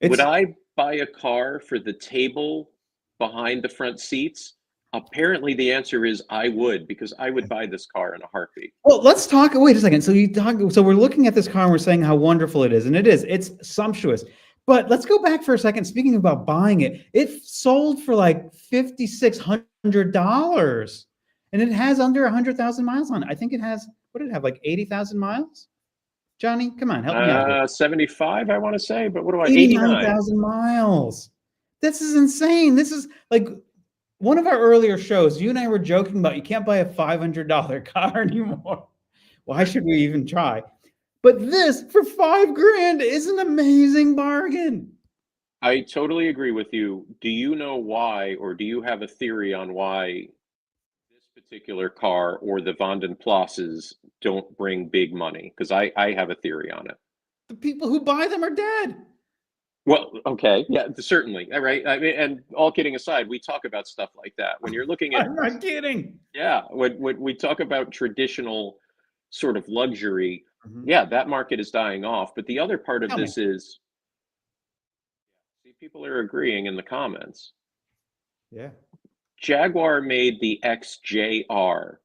Speaker 2: Would I buy a car for the table behind the front seats? Apparently, the answer is I would, because I would buy this car in a heartbeat.
Speaker 1: Well, let's talk. Wait a second. So we're looking at this car and we're saying how wonderful it is, and it is. It's sumptuous. But let's go back for a second. Speaking about buying it, it sold for like $5,600, and it has under 100,000 miles on it. I think it has. What did it have? Like 80,000 miles. Johnny, come on, help me out here.
Speaker 2: 75, I want to say, but what do I?
Speaker 1: 89,000 miles. This is insane. This is like one of our earlier shows. You and I were joking about you can't buy a $500 car anymore. Why should we even try? But this for $5,000 is an amazing bargain.
Speaker 2: I totally agree with you. Do you know why, or do you have a theory on why this particular car or the Vanden Plasses don't bring big money? Because I have a theory on it.
Speaker 1: The people who buy them are dead.
Speaker 2: Well, okay, yeah, certainly. All right. I mean, and all kidding aside, we talk about stuff like that when you're looking at.
Speaker 1: I'm not kidding.
Speaker 2: Yeah, when we talk about traditional sort of luxury,
Speaker 1: Mhm.
Speaker 2: yeah, that market is dying off. But the other part of
Speaker 1: Tell me.
Speaker 2: this is, see, people are agreeing in the comments.
Speaker 1: Yeah.
Speaker 2: Jaguar made the XJR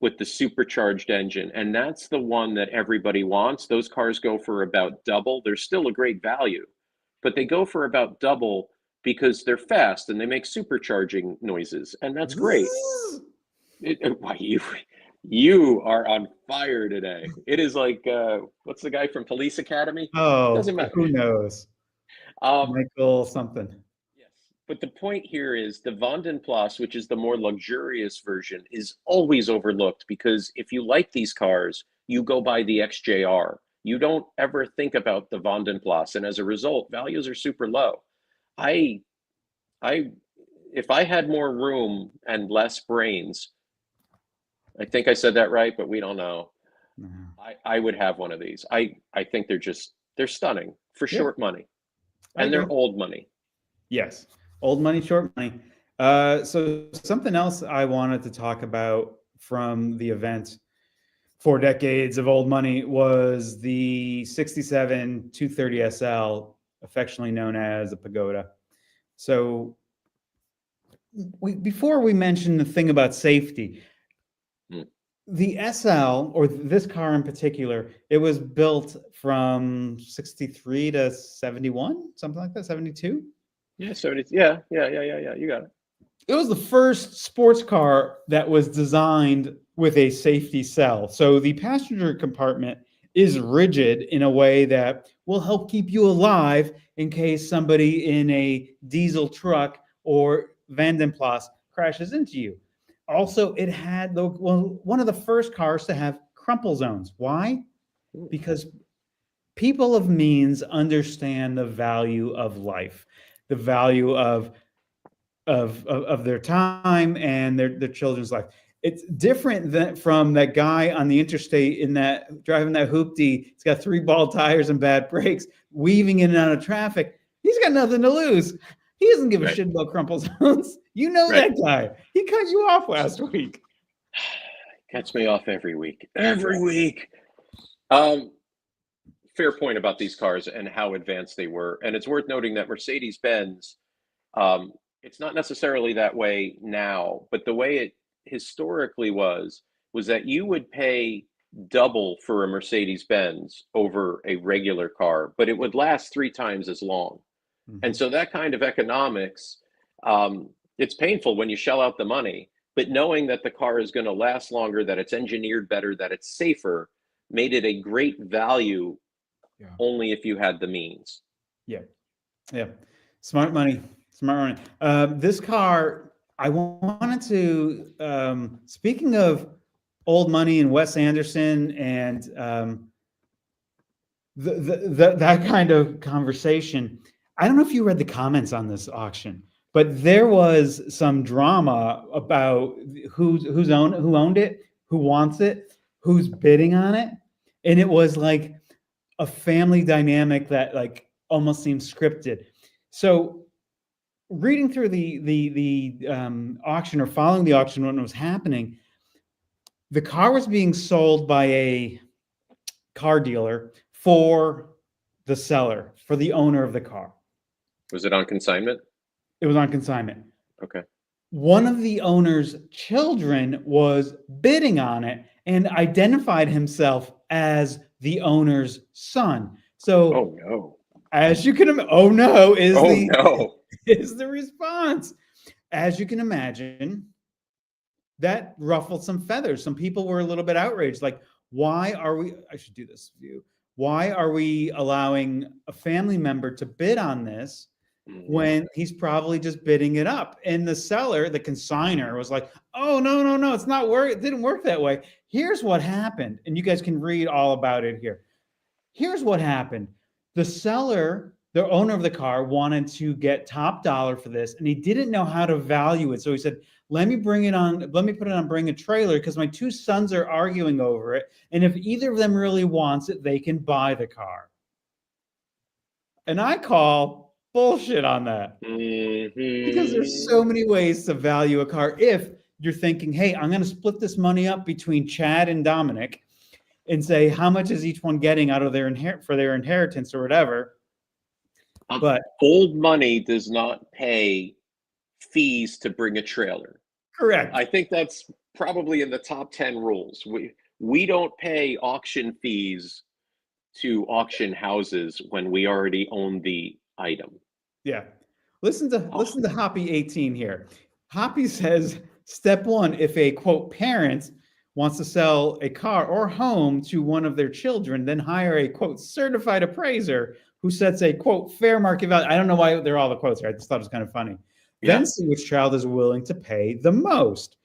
Speaker 2: with the supercharged engine, and that's the one that everybody wants. Those cars go for about double. They're still a great value, but they go for about double because they're fast and they make supercharging noises, and that's great. Why you are on fire today. It is like what's the guy from Police Academy?
Speaker 1: Oh,
Speaker 2: Doesn't matter.
Speaker 1: who knows? Michael something.
Speaker 2: Yes. But the point here is the Vandenplas, which is the more luxurious version, is always overlooked because if you like these cars, you go buy the XJR. You don't ever think about the Vandenplas, and as a result, values are super low. I, I, if I had more room and less brains, I think I said that right, but we don't know.
Speaker 1: Mhm.
Speaker 2: I would have one of these. I think they're stunning for
Speaker 1: Yeah,
Speaker 2: short money,
Speaker 1: I
Speaker 2: and they're
Speaker 1: agree.
Speaker 2: old money.
Speaker 1: Yes. Old money, short money. So something else I wanted to talk about from the event, 4 decades of old money, was the 67 230 SL, affectionately known as a Pagoda. So before we mention the thing about safety,
Speaker 2: Mm.
Speaker 1: the SL, or this car in particular, it was built from 63 to 71, something like that, 72.
Speaker 2: Yeah, 70, yeah. You got it.
Speaker 1: It was the first sports car that was designed with a safety cell. So the passenger compartment is rigid in a way that will help keep you alive in case somebody in a diesel truck or Vandenplas crashes into you. Also, it had one of the first cars to have crumple zones. Why?
Speaker 2: Mm.
Speaker 1: Because people of means understand the value of life, the value of their time and their children's life. It's different than from that guy on the interstate in that driving that hoopty. He's got three ball tires and bad brakes, weaving in and out of traffic. He's got nothing to lose. He doesn't give a
Speaker 2: Right,
Speaker 1: shit about crumple zones. You know
Speaker 2: right.
Speaker 1: that guy. He cut you off last week.
Speaker 2: Cuts me off every week. Every week. Um, Fair point about these cars and how advanced they were. And it's worth noting that Mercedes-Benz, it's not necessarily that way now, but the way it historically was that you would pay double for a Mercedes-Benz over a regular car, but it would last 3 times as long. And
Speaker 1: Mhm.
Speaker 2: so that kind of economics, um, it's painful when you shell out the money, but knowing that the car is going to last longer, that it's engineered better, that it's safer, made it a great value
Speaker 1: Yeah.
Speaker 2: only if you had the means.
Speaker 1: Yeah. Yeah. Smart money. Smart money. This car, I wanted to, speaking of old money and Wes Anderson and that kind of conversation. I don't know if you read the comments on this auction, but there was some drama about who owned it, who wants it, who's bidding on it, and it was like a family dynamic that like almost seems scripted. So reading through the auction or following the auction when it was happening, the car was being sold by a car dealer for the seller, for the owner of the car.
Speaker 2: Was it on consignment?
Speaker 1: It was on consignment.
Speaker 2: Okay.
Speaker 1: One of the owner's children was bidding on it and identified himself as the owner's son. So,
Speaker 2: Oh no.
Speaker 1: as you can, oh no,
Speaker 2: Oh no.
Speaker 1: is the response. As you can imagine, that ruffled some feathers. Some people were a little bit outraged. Like, why are we? I should do this view. Why are we allowing a family member to bid on this
Speaker 2: Mhm.
Speaker 1: when he's probably just bidding it up? And the seller, the consigner, was like, "Oh no, it's not work. It didn't work that way. Here's what happened." And you guys can read all about it here. Here's what happened. The seller, the owner of the car, wanted to get top dollar for this, and he didn't know how to value it. So he said, let me bring it on, let me put it on Bring a Trailer because my two sons are arguing over it. And if either of them really wants it, they can buy the car. And I call bullshit on that because there's so
Speaker 2: Mhm.
Speaker 1: many ways to value a car. If you're thinking, hey, I'm going to split this money up between Chad and Dominic and say, how much is each one getting out of for their inheritance or whatever. But
Speaker 2: Old money does not pay fees to bring a trailer.
Speaker 1: correct.
Speaker 2: I think that's probably in the top 10 rules. We don't pay auction fees to auction houses when we already own the item.
Speaker 1: Yeah. Listen to
Speaker 2: Oh,
Speaker 1: listen to Hoppy 18 here. Hoppy says step one, if a quote parent wants to sell a car or home to one of their children, then hire a quote certified appraiser who sets a quote fair market value. I don't know why they're all the quotes here. I just thought it was kind of funny.
Speaker 2: Yeah.
Speaker 1: then see which child is willing to pay the most,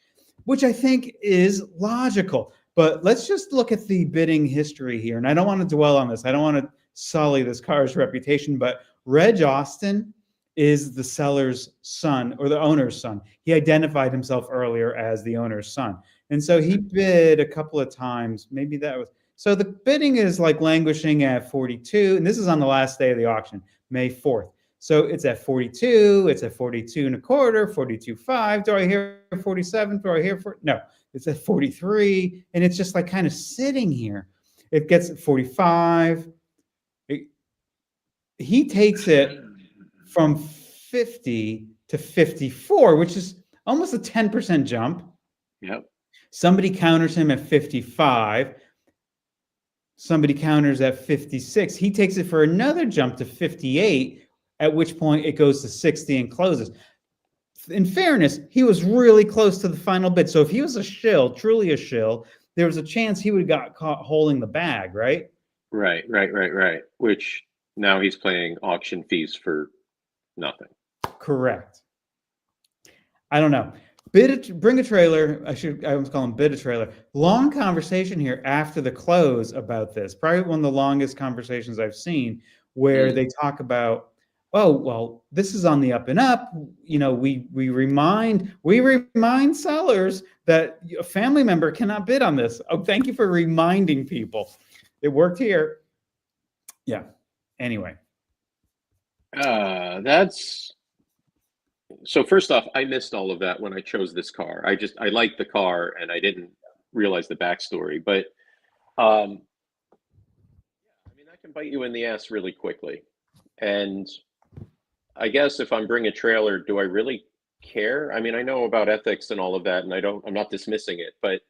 Speaker 1: which I think is logical. But let's just look at the bidding history here. And I don't want to dwell on this. I don't want to sully this car's reputation, but Reg Austin is the seller's son or the owner's son. He identified himself earlier as the owner's son. And so he bid a couple of times. Maybe that was, so the bidding is like languishing at 42. And this is on the last day of the auction, May 4th. So it's at 42, it's at 42 and a quarter, 42.5. Do I hear 47? Do I hear no, it's at 43. And it's just like kind of sitting here. It gets at 45. He takes it from 50 to 54, which is almost a 10% jump.
Speaker 2: Yep.
Speaker 1: Somebody counters him at 55. Somebody counters at 56. He takes it for another jump to 58, at which point it goes to 60 and closes. In fairness, he was really close to the final bid. So if he was a shill, truly a shill, there was a chance he would have got caught holding the bag, right?
Speaker 2: Right. Which now he's paying auction fees for nothing.
Speaker 1: Correct. I don't know. Bring a trailer. I was calling bid a trailer. Long conversation here after the close about this. Probably one of the longest conversations I've seen, where they talk about, oh, well, this is on the up and up. You know, we remind sellers that a family member cannot bid on this. Oh, thank you for reminding people. It worked here. Yeah. Anyway.
Speaker 2: So first off, I missed all of that when I chose this car. I liked the car and I didn't realize the backstory. But I mean, that can bite you in the ass really quickly. And I guess if I'm bringing a trailer, do I really care? I mean, I know about ethics and all of that, and I'm not dismissing it. But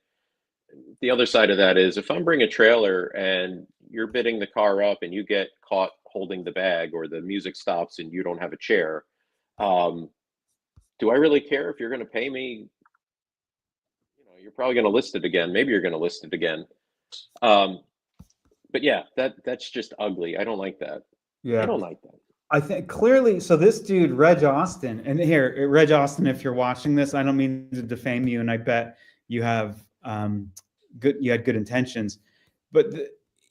Speaker 2: the other side of that is, if I'm bringing a trailer and you're bidding the car up and you get caught holding the bag, or the music stops and you don't have a chair, do I really care if you're going to pay me? You know, you're probably going to list it again. Maybe you're going to list it again. But yeah, that's just ugly. I don't like that.
Speaker 1: Yeah.
Speaker 2: I don't like that.
Speaker 1: I think clearly, so this dude, Reg Austin, and here, Reg Austin, if you're watching this, I don't mean to defame you, and I bet you have you had good intentions, but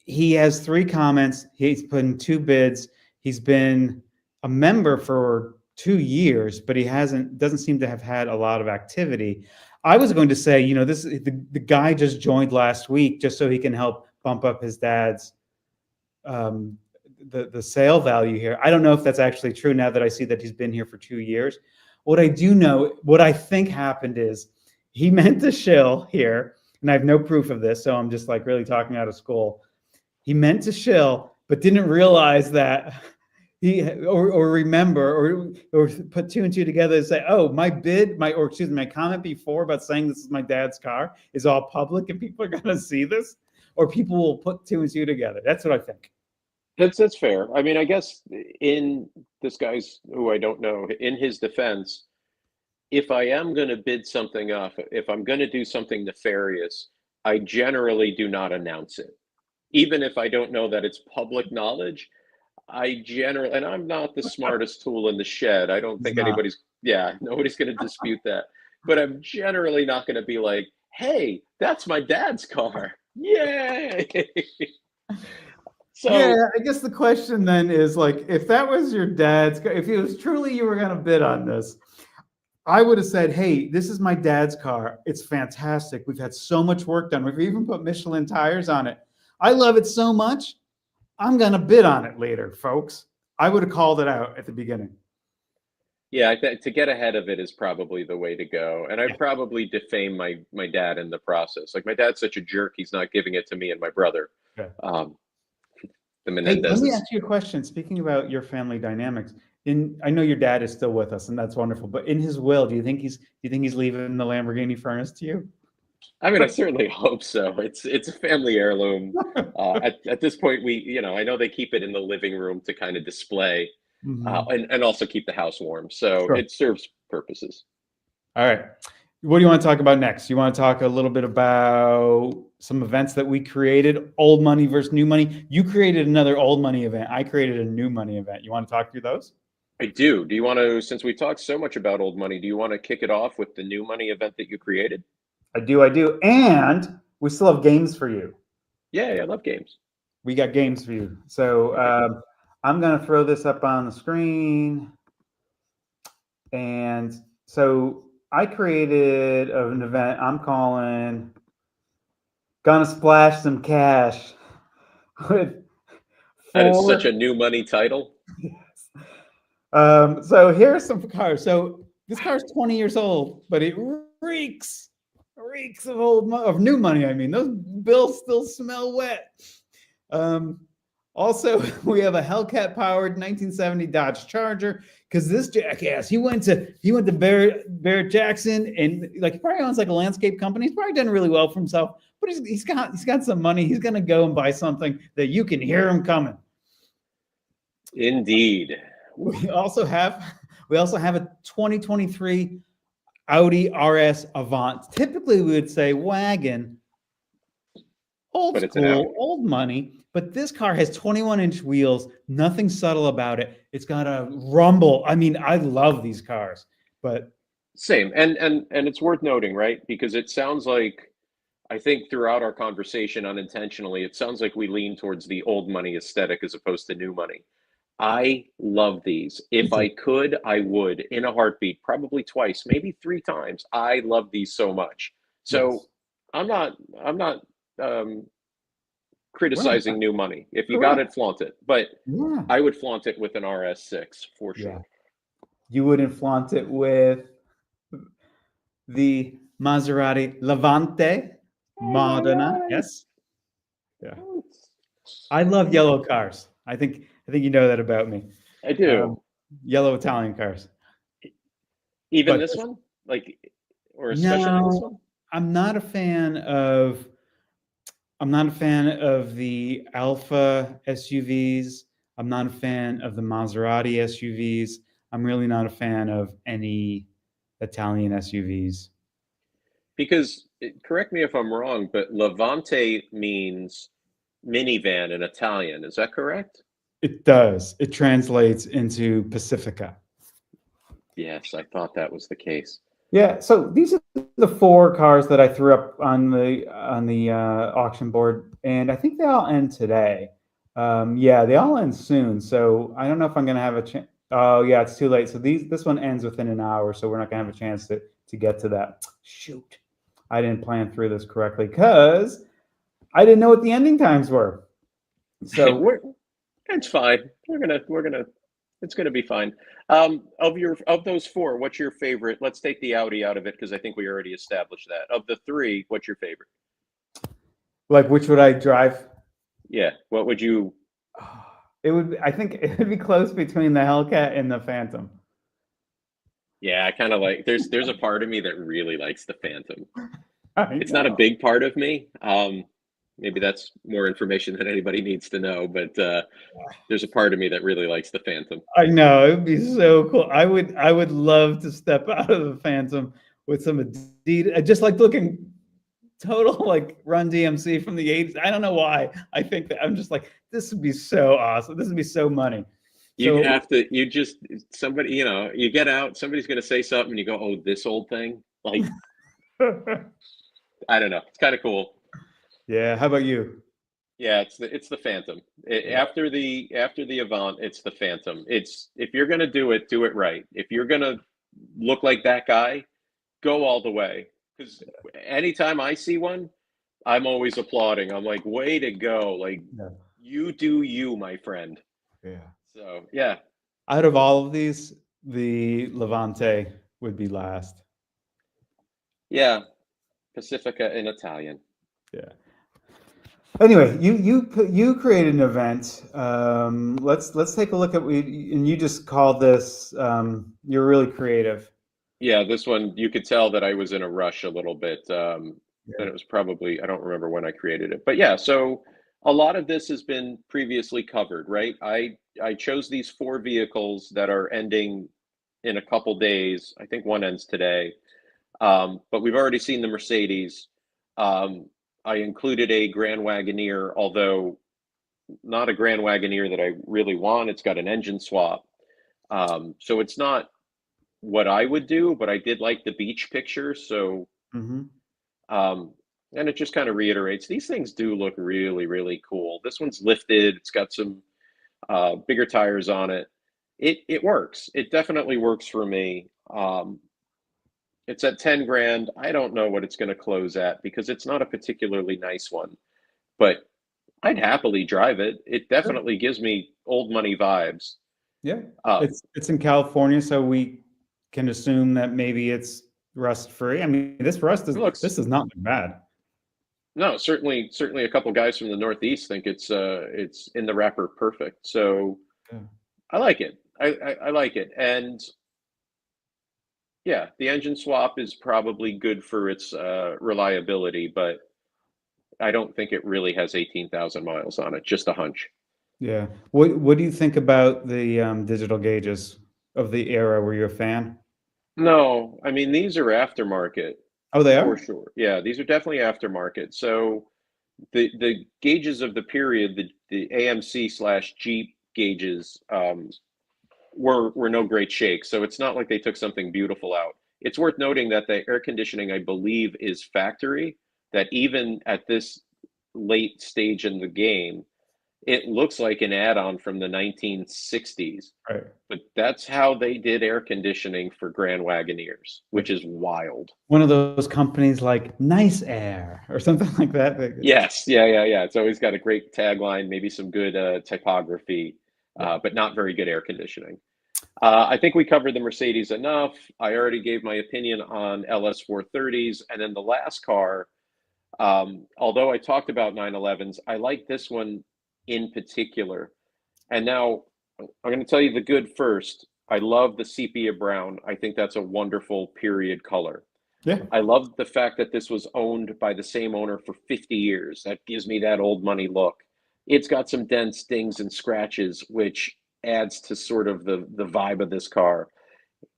Speaker 1: he has 3 comments. He's put in 2 bids. He's been a member for 2 years, but he doesn't seem to have had a lot of activity. I was going to say, you know, the guy just joined last week just so he can help bump up his dad's the sale value here. I don't know if that's actually true now that I see that he's been here for 2 years. What I do know, what I think happened is he meant to shill here, and I have no proof of this, so I'm just like really talking out of school. He meant to shill, but didn't realize that or remember or put 2 and 2 together and say, oh, my comment before about saying this is my dad's car is all public and people are going to see this, or people will put 2 and 2 together. That's what I think.
Speaker 2: That's fair. I mean, I guess in this guy's, who I don't know, in his defense, if I am going to bid something up, if I'm going to do something nefarious, I generally do not announce it. Even if I don't know that it's public knowledge, and I'm not the smartest tool in the shed. I don't think nobody's going to dispute that. But I'm generally not going to be like, hey, that's my dad's car. Yay! So,
Speaker 1: yeah, I guess the question then is, like, if that was your dad's, if it was truly you were going to bid on this, I would have said, hey, this is my dad's car. It's fantastic. We've had so much work done. We've even put Michelin tires on it. I love it so much. I'm going to bid on it later, folks. I would have called it out at the beginning.
Speaker 2: Yeah, to get ahead of it is probably the way to go. And I probably defame my dad in the process. Like, my dad's such a jerk, he's not giving it to me and my brother.
Speaker 1: Okay.
Speaker 2: The
Speaker 1: Hey, let me ask you a question. Speaking about your family dynamics, I know your dad is still with us, and that's wonderful. But in his will, do you think he's leaving the Lamborghini furnace to you?
Speaker 2: I mean, I certainly hope so. It's a family heirloom. At this point, I know they keep it in the living room to kind of display, and also keep the house warm. So sure. It serves purposes.
Speaker 1: All right. What do you want to talk about next? You want to talk a little bit about some events that we created, old money versus new money. You created another old money event. I created a new money event. You want to talk through those?
Speaker 2: I do. Do you want to, since we talked so much about old money, do you want to kick it off with the new money event that you created?
Speaker 1: I do. And we still have games for you.
Speaker 2: Yeah, I love games.
Speaker 1: We got games for you. So
Speaker 2: Okay, cool.
Speaker 1: I'm going to throw this up on the screen. And so I created an event I'm calling Gonna Splash Some Cash with
Speaker 2: That is such
Speaker 1: four.
Speaker 2: a new money title.
Speaker 1: So here's some cars. So this car is 20 years old, but it reeks of of new money. I mean, those bills still smell wet. Um, Also, we have a Hellcat powered 1970 Dodge Charger because this jackass he went to Barrett Jackson and like he probably owns like a landscape company. He's probably done really well for himself, but he's got some money. He's gonna go and buy something that you can hear him coming.
Speaker 2: Indeed.
Speaker 1: We also have a 2023 Audi RS Avant. Typically, we would say wagon, old
Speaker 2: But it's an Audi.
Speaker 1: school, old money. But this car has 21-inch wheels, nothing subtle about it. It's got a rumble. I mean, I love these cars, but
Speaker 2: Same. And it's worth noting, right? Because it sounds like I think throughout our conversation unintentionally, it sounds like we lean towards the old money aesthetic as opposed to new money. I love these. If I could, I would in a heartbeat, probably twice, maybe three times. I love these so much. So
Speaker 1: yes,
Speaker 2: I'm not um,
Speaker 1: we're not
Speaker 2: criticizing new money. If you got
Speaker 1: correct.
Speaker 2: it, flaunt it. But
Speaker 1: Yeah,
Speaker 2: I would flaunt it with an RS6 for
Speaker 1: yeah.
Speaker 2: sure.
Speaker 1: You wouldn't flaunt it with the Maserati Levante
Speaker 2: Oh my
Speaker 1: Modena.
Speaker 2: God.
Speaker 1: Yes, yeah. I love yellow cars. I think you know that about me.
Speaker 2: I
Speaker 1: Um,
Speaker 2: do.
Speaker 1: Yellow Italian cars.
Speaker 2: Even
Speaker 1: But
Speaker 2: this one? Like, or especially this
Speaker 1: no,
Speaker 2: one?
Speaker 1: I'm not a fan of I'm not a fan of the Alpha SUVs. I'm not a fan of the Maserati SUVs. I'm really not a fan of any Italian SUVs.
Speaker 2: Because, correct me if I'm wrong, but Levante means minivan in Italian. Is that correct?
Speaker 1: It does. It translates into Pacifica.
Speaker 2: Yes, I thought that was the case.
Speaker 1: Yeah, so these are the four cars that I threw up on the auction board, and I think they all end today. Yeah, they all end soon. So I don't know if I'm gonna have a chance. Oh yeah, it's too late. So this one ends within an hour, so we're not gonna have a chance to get to that. Shoot, I didn't plan through this correctly because I didn't know what the ending times were. So
Speaker 2: We're, it's fine. We're gonna it's gonna be fine. Of those four, what's your favorite? Let's take the Audi out of it because I think we already established that. Of the three, what's your favorite?
Speaker 1: like, which would I drive?
Speaker 2: Yeah, what would you?
Speaker 1: It would. I think it would be close between the Hellcat and the Phantom.
Speaker 2: Yeah, I kind of like. There's a part of me that really likes the Phantom.
Speaker 1: I
Speaker 2: It's not a
Speaker 1: know.
Speaker 2: big part of me. Maybe that's more information than anybody needs to know, but there's a part of me that really likes the Phantom.
Speaker 1: I know. It would be so cool. I would love to step out of the Phantom with some Adidas, just like looking total like Run DMC from the 80s. I don't know why. I think that I'm just like, this would be so awesome. This would be so money.
Speaker 2: You
Speaker 1: So
Speaker 2: have to. You just somebody. You get out. Somebody's going to say something, and you go, "Oh, this old thing." Like I don't know. It's kind of cool.
Speaker 1: yeah. How about you?
Speaker 2: Yeah, it's the Phantom.
Speaker 1: Yeah.
Speaker 2: After the Avant, it's the Phantom. It's if you're gonna do it right. If you're gonna look like that guy, go all the way. Because anytime I see one, I'm always applauding. I'm like, way to go! Like
Speaker 1: Yeah.
Speaker 2: you do you, my friend.
Speaker 1: Yeah.
Speaker 2: So yeah,
Speaker 1: Out of all of these, the Levante would be last.
Speaker 2: yeah. Pacifica in Italian.
Speaker 1: Yeah. Anyway, you created an event. Let's take a look at and you just called this. You're really creative.
Speaker 2: Yeah, this one you could tell that I was in a rush a little bit. And
Speaker 1: Yeah.
Speaker 2: it was probably I don't remember when I created it, but yeah. So a lot of this has been previously covered, right? I chose these four vehicles that are ending in a couple days. I think one ends today, but we've already seen the Mercedes. Um, I included a Grand Wagoneer, although not a Grand Wagoneer that I really want. It's got an engine swap. So it's not what I would do, but I did like the beach picture. So,
Speaker 1: Hmm.
Speaker 2: um, and it just kind of reiterates these things do look really, really cool. This one's lifted. It's got some bigger tires on it. It works. It definitely works for me. It's at 10 grand. I don't know what it's going to close at because it's not a particularly nice one, but I'd happily drive it. It definitely gives me old money vibes.
Speaker 1: Yeah,
Speaker 2: Uh,
Speaker 1: it's in California, so we can assume that maybe it's rust free. I mean,
Speaker 2: it looks
Speaker 1: this does not look bad.
Speaker 2: no, certainly a couple guys from the Northeast think it's in the wrapper perfect. So
Speaker 1: Yeah.
Speaker 2: I like it. I like it. And yeah, the engine swap is probably good for its reliability, but I don't think it really has 18,000 miles on it. Just a hunch.
Speaker 1: Yeah. What do you think about the digital gauges of the era? Were you a fan?
Speaker 2: No, I mean these are aftermarket
Speaker 1: Oh, they
Speaker 2: for
Speaker 1: are?
Speaker 2: sure. Yeah, these are definitely aftermarket. So the gauges of the period, the AMC slash Jeep gauges, were no great shake. So it's not like they took something beautiful out. It's worth noting that the air conditioning, I believe, is factory. That even at this late stage in the game, it looks like an add-on from the 1960s.
Speaker 1: Right.
Speaker 2: But that's how they did air conditioning for Grand Wagoneers, which
Speaker 1: Like
Speaker 2: is wild.
Speaker 1: one of those companies like Nice Air or something like that.
Speaker 2: Yes, yeah. It's always got a great tagline, maybe some good typography,
Speaker 1: Yeah.
Speaker 2: but not very good air conditioning. I think we covered the Mercedes enough. I already gave my opinion on LS 430s. And then the last car, although I talked about 911s, I like this one in particular. And now I'm going to tell you the good first. I love the sepia brown. I think that's a wonderful period color.
Speaker 1: Yeah.
Speaker 2: I love the fact that this was owned by the same owner for 50 years. That gives me that old money look. It's got some dents, dings, and scratches, which adds to sort of the vibe of this car.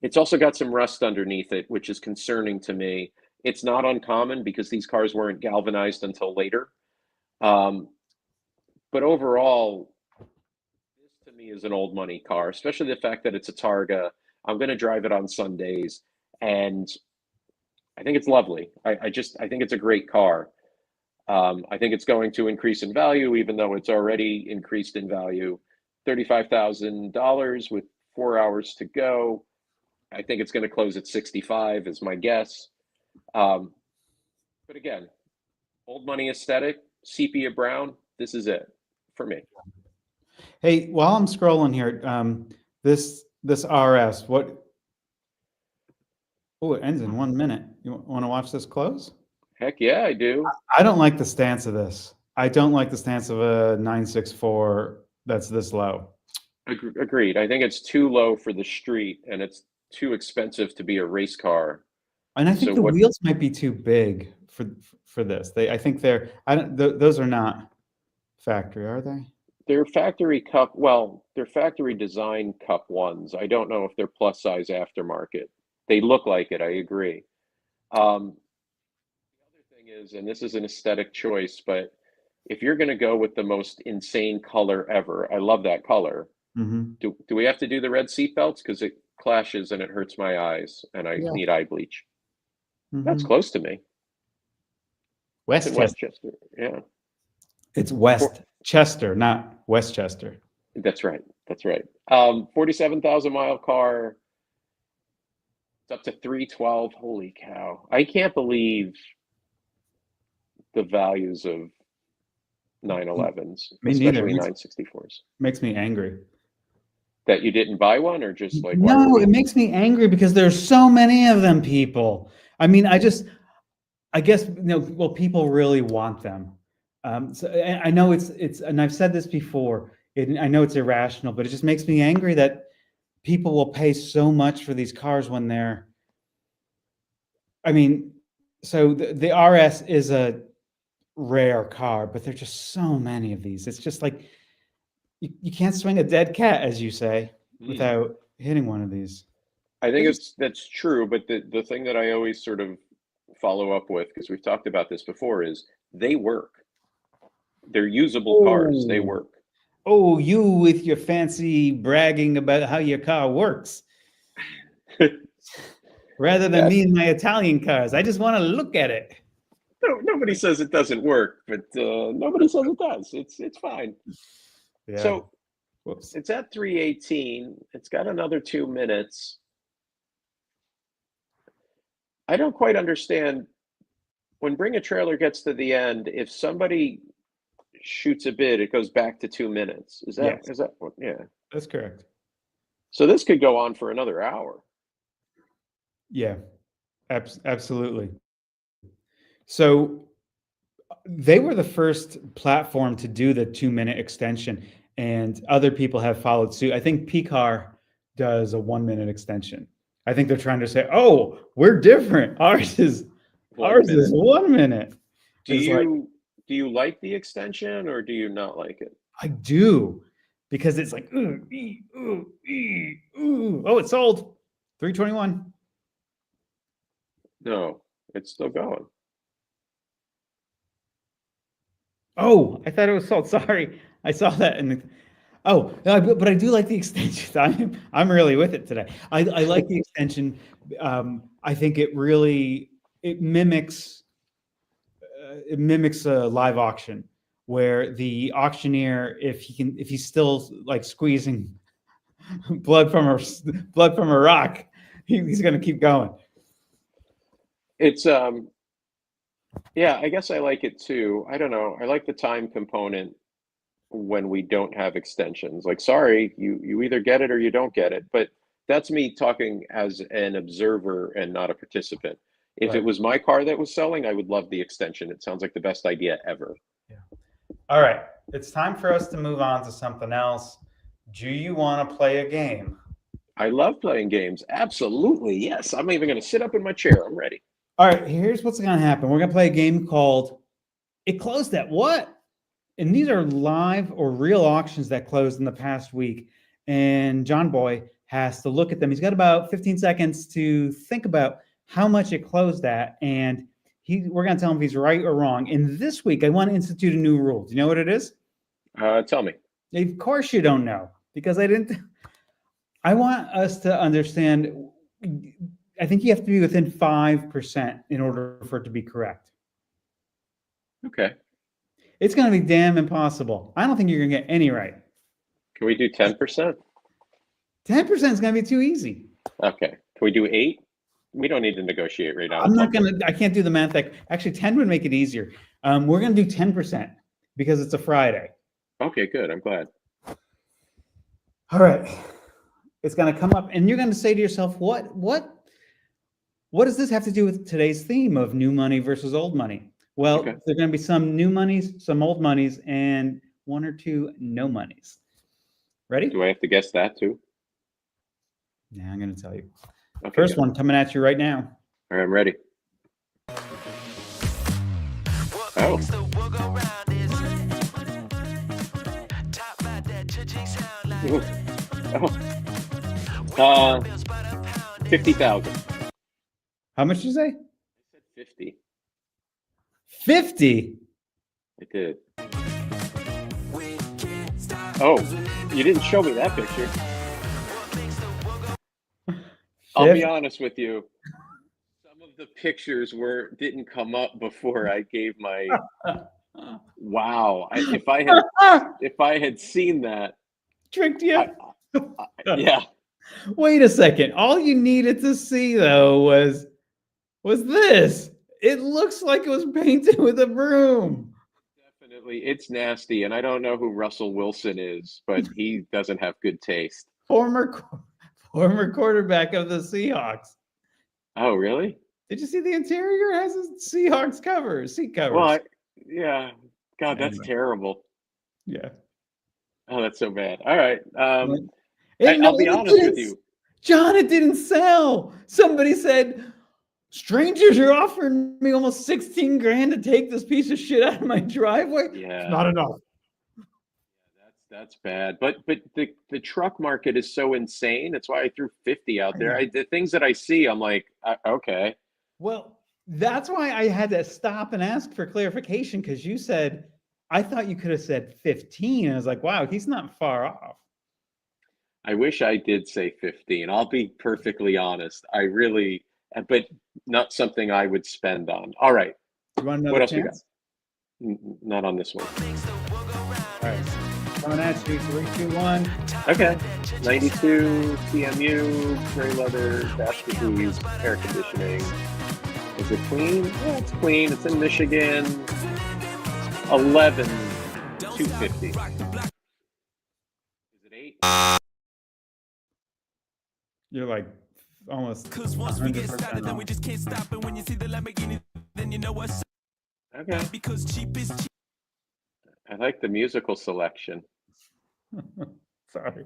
Speaker 2: It's also got some rust underneath it, which is concerning to me. It's not uncommon because these cars weren't galvanized until later. Um, but overall, this to me is an old money car, especially the fact that it's a Targa. I'm going to drive it on Sundays, and I think it's lovely. I think it's a great car. I think it's going to increase in value, even though it's already increased in value. $35,000 with 4 hours to go. I think it's going to close at 65 is my guess. Um, but again, old money aesthetic, sepia brown. This is it for me.
Speaker 1: Hey, while I'm scrolling here, this RS, what? Oh, it ends in 1 minute. You want to watch this close?
Speaker 2: Heck yeah, I do.
Speaker 1: I don't like the stance of this. I don't like the stance of a 964 that's this low.
Speaker 2: Agreed. I think it's too low for the street, and it's too expensive to be a race car.
Speaker 1: And I think
Speaker 2: So
Speaker 1: the
Speaker 2: what
Speaker 1: wheels might be too big for this. I think they're I don't those are not factory, are they?
Speaker 2: Their factory cup, well, their factory design cup ones. I don't know if they're plus size aftermarket. They look like it, I agree. The other thing is, and this is an aesthetic choice, but if you're going to go with the most insane color ever, I love that color.
Speaker 1: Hmm.
Speaker 2: Do we have to do the red seat belts? Because it clashes and it hurts my eyes, and I
Speaker 1: Yeah.
Speaker 2: need eye bleach. That's
Speaker 1: Hmm.
Speaker 2: close to me. It's in
Speaker 1: Westchester.
Speaker 2: Westchester. Yeah.
Speaker 1: It's
Speaker 2: For,
Speaker 1: Westchester, not Westchester.
Speaker 2: that's right. That's right. 47,000 mile car. It's up to 312. Holy cow. I can't believe the values of 911s,
Speaker 1: Me neither.
Speaker 2: especially 964s.
Speaker 1: Makes me angry.
Speaker 2: That you didn't buy one, or just like, why are
Speaker 1: No, it
Speaker 2: we?
Speaker 1: makes me angry because there's so many of them, people. I mean, I guess, well, people really want them. So I know and I've said this before, I know it's irrational, but it just makes me angry that people will pay so much for these cars when I mean, so the RS is a rare car, but there's just so many of these. It's just like you can't swing a dead cat, as you say,
Speaker 2: Hmm.
Speaker 1: without hitting one of these.
Speaker 2: I
Speaker 1: They're
Speaker 2: think
Speaker 1: just
Speaker 2: that's true, but the thing that I always sort of follow up with, because we've talked about this before, is they work. They're usable cars. They
Speaker 1: oh,
Speaker 2: work.
Speaker 1: Oh, you with your fancy bragging about how your car works, rather than
Speaker 2: Yeah,
Speaker 1: me and my Italian cars. I just want to look at it.
Speaker 2: no, nobody says it doesn't work, but nobody says it does. It's fine.
Speaker 1: Yeah.
Speaker 2: So
Speaker 1: Whoops.
Speaker 2: it's at 3:18. It's got another 2 minutes. I don't quite understand when Bring a Trailer gets to the end, if somebody shoots a bid, it goes back to 2 minutes.
Speaker 1: Yes,
Speaker 2: Is that what? Yeah.
Speaker 1: that's correct.
Speaker 2: So this could go on for another hour.
Speaker 1: Yeah, absolutely. So they were the first platform to do the 2 minute extension, and other people have followed suit. I think PCAR does a 1 minute extension. I think they're trying to say, "Oh, we're different.
Speaker 2: One
Speaker 1: ours is
Speaker 2: minute.
Speaker 1: 1 minute."
Speaker 2: Do
Speaker 1: It's like
Speaker 2: you do you like the extension or do you not like it?
Speaker 1: I do because it's like ooh, ee, ooh, ee, ooh. Oh, it's sold 321.
Speaker 2: No, it's still going.
Speaker 1: Oh, I thought it was sold. Sorry, I saw that in the. Oh, no, but I do like the extension. I'm really with it today. I like the extension. I think it mimics a live auction where the auctioneer, if he's still like squeezing blood from a rock, he's going to keep going.
Speaker 2: It's yeah, I guess I like it too. I don't know. I like the time component when we don't have extensions. Like, sorry, you either get it or you don't get it. But that's me talking as an observer and not a participant. If it
Speaker 1: Right.
Speaker 2: was my car that was selling, I would love the extension. It sounds like the best idea ever.
Speaker 1: Yeah. All right. It's time for us to move on to something else. Do you want to play a game?
Speaker 2: I love playing games. Absolutely. Yes. I'm even going to sit up in my chair. I'm ready.
Speaker 1: All right. Here's what's going to happen. We're going to play a game called It Closed at What? And these are live or real auctions that closed in the past week. And John Boy has to look at them. He's got about 15 seconds to think about how much it closed at. And we're going to tell him if he's right or wrong. And this week, I want to institute a new rule. Do you know what it is?
Speaker 2: Tell me.
Speaker 1: Of course, you don't know because I didn't. I want us to understand. I think you have to be within 5% in order for it to be correct.
Speaker 2: Okay.
Speaker 1: It's going to be damn impossible. I don't think you're going to get any right.
Speaker 2: Can we do 10%?
Speaker 1: 10% is going to be too easy.
Speaker 2: Okay. Can we do 8? We don't need to negotiate right now.
Speaker 1: I'm not going to, I can't do the math. Actually, 10 would make it easier. We're going to do 10% because it's a Friday.
Speaker 2: Okay, good. I'm glad.
Speaker 1: All right. It's going to come up and you're going to say to yourself, what does this have to do with today's theme of new money versus old money? Well,
Speaker 2: Okay.
Speaker 1: There are going to be some new monies, some old monies, and 1 or 2 no monies. Ready?
Speaker 2: Do I have to guess that too?
Speaker 1: Yeah, I'm going to tell you.
Speaker 2: Okay,
Speaker 1: First
Speaker 2: good.
Speaker 1: one coming at you right now.
Speaker 2: All right, I'm ready. Oh. Oh. 50,000.
Speaker 1: How much did you say?
Speaker 2: I said 50.
Speaker 1: 50.
Speaker 2: I did. Oh, you didn't show me that picture. I'll be honest with you. Some of the pictures didn't come up before I gave my wow. If I had seen that,
Speaker 1: Tricked you.
Speaker 2: yeah.
Speaker 1: Wait a second. All you needed to see though was this. It looks like it was painted with a broom.
Speaker 2: Definitely, it's nasty, and I don't know who Russell Wilson is, but he doesn't have good taste.
Speaker 1: Former quarterback of the Seahawks.
Speaker 2: Oh, really?
Speaker 1: Did you see the interior? It has a Seahawks seat covers.
Speaker 2: Well, yeah. God, that's
Speaker 1: Anyway.
Speaker 2: terrible.
Speaker 1: Yeah.
Speaker 2: Oh, that's so bad. All right.
Speaker 1: And
Speaker 2: I'll be honest with you.
Speaker 1: John, it didn't sell. Somebody said, strangers are offering me almost 16 grand to take this piece of shit out of my driveway.
Speaker 2: Yeah.
Speaker 1: It's not enough.
Speaker 2: That's bad. But the truck market is so insane. That's why I threw 50 out there. The things that I see, I'm like, okay.
Speaker 1: Well, that's why I had to stop and ask for clarification because you said, I thought you could have said 15. I was like, wow, he's not far off.
Speaker 2: I wish I did say 15. I'll be perfectly honest. I really, but not something I would spend on. All right.
Speaker 1: You want
Speaker 2: What
Speaker 1: another
Speaker 2: else we got?
Speaker 1: chance?
Speaker 2: Not on this one.
Speaker 1: All right. Coming at you. 3, 2, 1.
Speaker 2: Okay. 92 CMU, gray leather, basket weaves, air conditioning. Is it clean? Yeah, it's clean. It's in Michigan. 11,250. Is it 8?
Speaker 1: You're like almost
Speaker 3: Cause once we get
Speaker 1: 100%
Speaker 3: started, then we
Speaker 1: off.
Speaker 3: just can't stop. And when you see the Lamborghini, then you know what's
Speaker 2: Okay.
Speaker 3: because cheap is cheap.
Speaker 2: I like the musical selection.
Speaker 1: Sorry.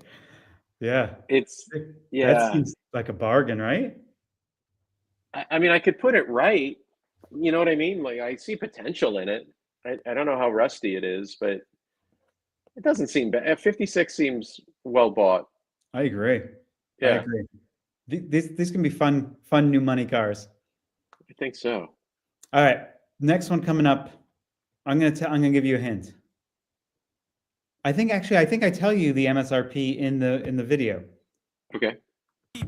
Speaker 1: Yeah.
Speaker 2: It's,
Speaker 1: That
Speaker 2: yeah.
Speaker 1: seems like a bargain, right?
Speaker 2: I mean, I could put it right. You know what I mean? Like, I see potential in it. I don't know how rusty it is, but it doesn't seem bad. 56 seems well bought.
Speaker 1: I agree. I
Speaker 2: Yeah,
Speaker 1: agree. These can be fun new money cars.
Speaker 2: I think so.
Speaker 1: All right. Next one coming up. I'm gonna give you a hint. I think I tell you the MSRP in the video.
Speaker 2: Okay.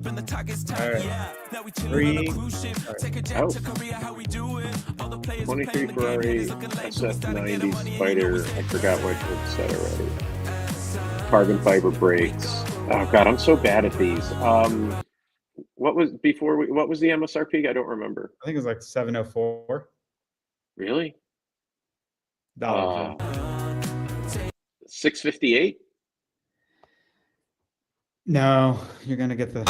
Speaker 3: And the target's tight,
Speaker 1: All right.
Speaker 3: yeah. Now we chillin' on
Speaker 1: 3.
Speaker 3: a cruise ship.
Speaker 1: All right.
Speaker 3: Take a jet
Speaker 2: Oh.
Speaker 3: to Korea, how we do it. All the players
Speaker 2: 23
Speaker 3: playing the game,
Speaker 2: Ferrari
Speaker 3: haters looking like we started getting
Speaker 2: SF90
Speaker 3: money, and you know
Speaker 2: Spider.
Speaker 3: what's
Speaker 2: I forgot what it said already. Carbon fiber brakes. Oh God, I'm so bad at these. What was what was the MSRP? I don't remember.
Speaker 1: I think it was like $704.
Speaker 2: Really?
Speaker 1: Yeah.
Speaker 2: 658?
Speaker 1: No, you're gonna get the.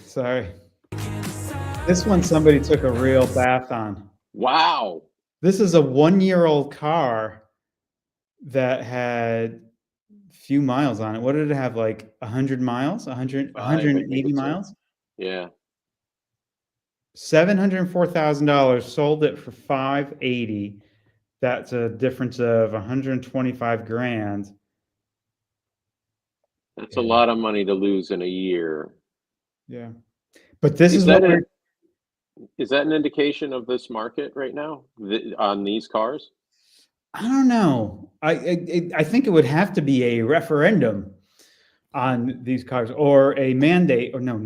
Speaker 1: Sorry. This one somebody took a real bath on.
Speaker 2: Wow.
Speaker 1: This is a 1-year-old car that had few miles on it. What did it have? Like 100 miles? 100,
Speaker 2: I think
Speaker 1: 180
Speaker 2: it's a-
Speaker 1: miles?
Speaker 2: Yeah.
Speaker 1: $704,000, sold it for $580. That's a difference of 125 grand.
Speaker 2: That's a lot of money to lose in a year.
Speaker 1: Yeah. But this
Speaker 2: Is
Speaker 1: is
Speaker 2: that
Speaker 1: what we're,
Speaker 2: is that an indication of this market right now on these cars?
Speaker 1: I don't know. I think it would have to be a referendum on these cars or a mandate or no.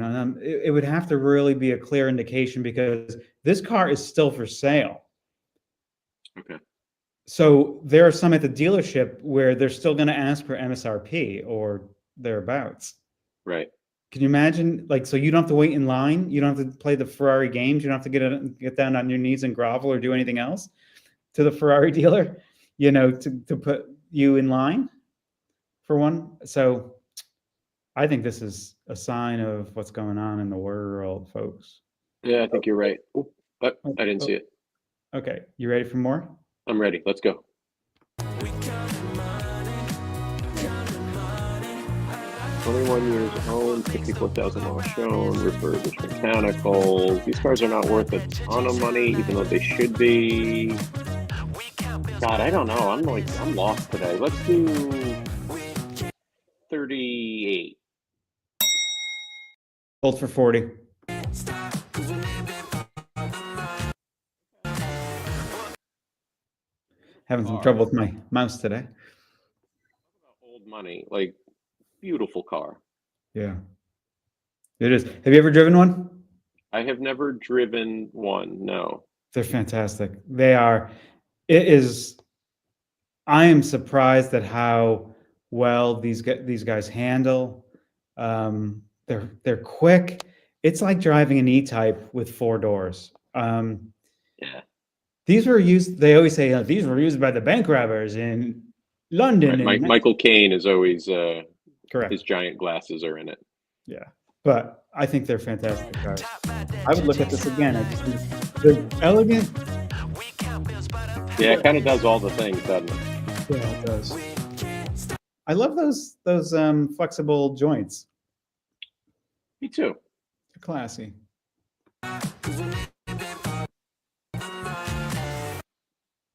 Speaker 1: It would have to really be a clear indication because this car is still for sale.
Speaker 2: Okay.
Speaker 1: So there are some at the dealership where they're still going to ask for MSRP or thereabouts.
Speaker 2: Right.
Speaker 1: Can you imagine? Like, so you don't have to wait in line. You don't have to play the Ferrari games. You don't have to get down on your knees and grovel or do anything else to the Ferrari dealer, to put you in line for one. So I think this is a sign of what's going on in the world, folks.
Speaker 2: Yeah, I think you're right. Oop, I didn't see it.
Speaker 1: Okay. You ready for more?
Speaker 2: I'm ready. Let's go. 21 years old, 54,000 miles shown, refurbished mechanical. These cars are not worth a ton of money, even though they should be. God, I don't know. I'm lost today. Let's do 38.
Speaker 1: Sold for 40. Having some trouble with my mouse today.
Speaker 2: Old money, like beautiful car.
Speaker 1: Yeah. It is. Have you ever driven one?
Speaker 2: I have never driven one. No.
Speaker 1: They're fantastic. They are. It is. I am surprised at how well these guys handle. They're quick. It's like driving an E-Type with 4 doors.
Speaker 2: Yeah.
Speaker 1: These were used. They always say these were used by the bank robbers in London.
Speaker 2: Right. Michael Caine is always
Speaker 1: correct.
Speaker 2: his giant glasses are in it.
Speaker 1: Yeah, but I think they're fantastic cars. I would look at this again. They're elegant.
Speaker 2: Yeah, it kind of does all the things, doesn't it?
Speaker 1: Yeah, it does. I love those flexible joints.
Speaker 2: Me too.
Speaker 1: They're classy.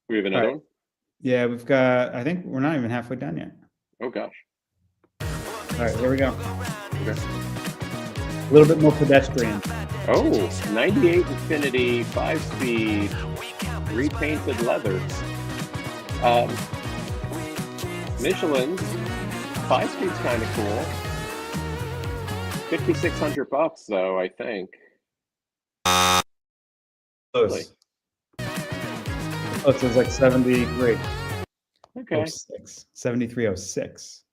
Speaker 2: We have another one?
Speaker 1: Yeah, we've got. I think we're not even halfway done yet.
Speaker 2: Oh gosh.
Speaker 1: All right, here we go.
Speaker 2: Okay.
Speaker 1: A little bit more pedestrian.
Speaker 2: Oh, 98 Infinity, 5-speed, repainted leather. Michelin's 5-speed's kind of cool. $5,600 though, I think.
Speaker 1: Close. Close. It was like 73.
Speaker 2: Okay,
Speaker 1: 06. 7306.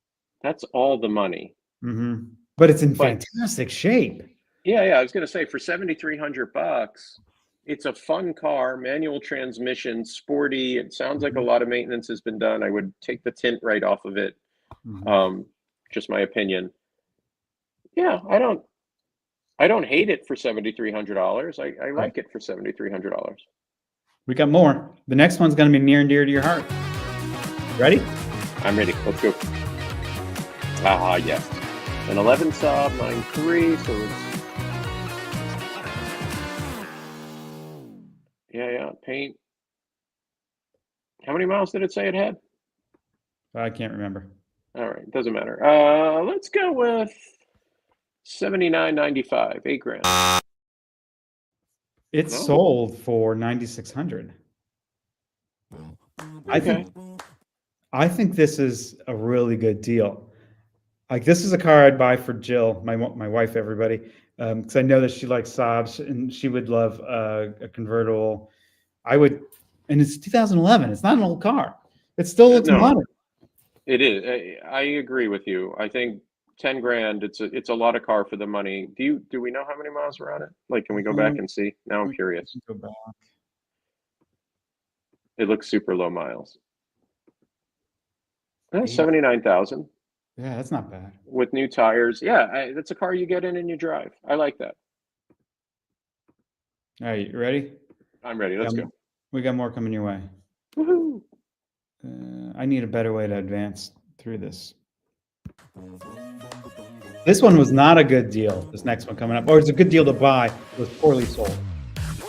Speaker 2: that's all the money.
Speaker 1: Mm-hmm. But it's in
Speaker 2: But-
Speaker 1: fantastic shape.
Speaker 2: Yeah, I was gonna say for $7,300, it's a fun car, manual transmission, sporty. It sounds like a lot of maintenance has been done. I would take the tint right off of it.
Speaker 1: Mhm.
Speaker 2: Just my opinion. Yeah, I don't hate it for $7,300. I like it for $7,300.
Speaker 1: We got more. The next one's going to be near and dear to your heart. Ready?
Speaker 2: I'm ready. Let's go. Ah, yes. An 11 Saab 9.3, so it's yeah, paint. How many miles did it say it had?
Speaker 1: I can't remember.
Speaker 2: All right, doesn't matter. Let's go with 79.95, $8,000.
Speaker 1: It's
Speaker 2: No?
Speaker 1: sold for 9,600.
Speaker 2: Okay.
Speaker 1: I think this is a really good deal. Like this is a car I'd buy for Jill, my wife, everybody, because I know that she likes Saabs and she would love a convertible. I would, and it's 2011. It's not an old car. It still looks
Speaker 2: No.
Speaker 1: modern.
Speaker 2: It is. I agree with you. I think $10,000. It's a lot of car for the money. Do we know how many miles were on it? Like, can we go back and see? Now I'm curious.
Speaker 1: Go back.
Speaker 2: It looks super low miles. 79,000
Speaker 1: Yeah, that's not bad.
Speaker 2: with new tires. Yeah, that's a car you get in and you drive. I like that.
Speaker 1: All right, you ready?
Speaker 2: I'm ready. Let's go.
Speaker 1: We got more coming your way.
Speaker 2: Woohoo!
Speaker 1: I need a better way to advance through this. This one was not a good deal. This next one coming up, or it's a good deal to buy. It was poorly sold.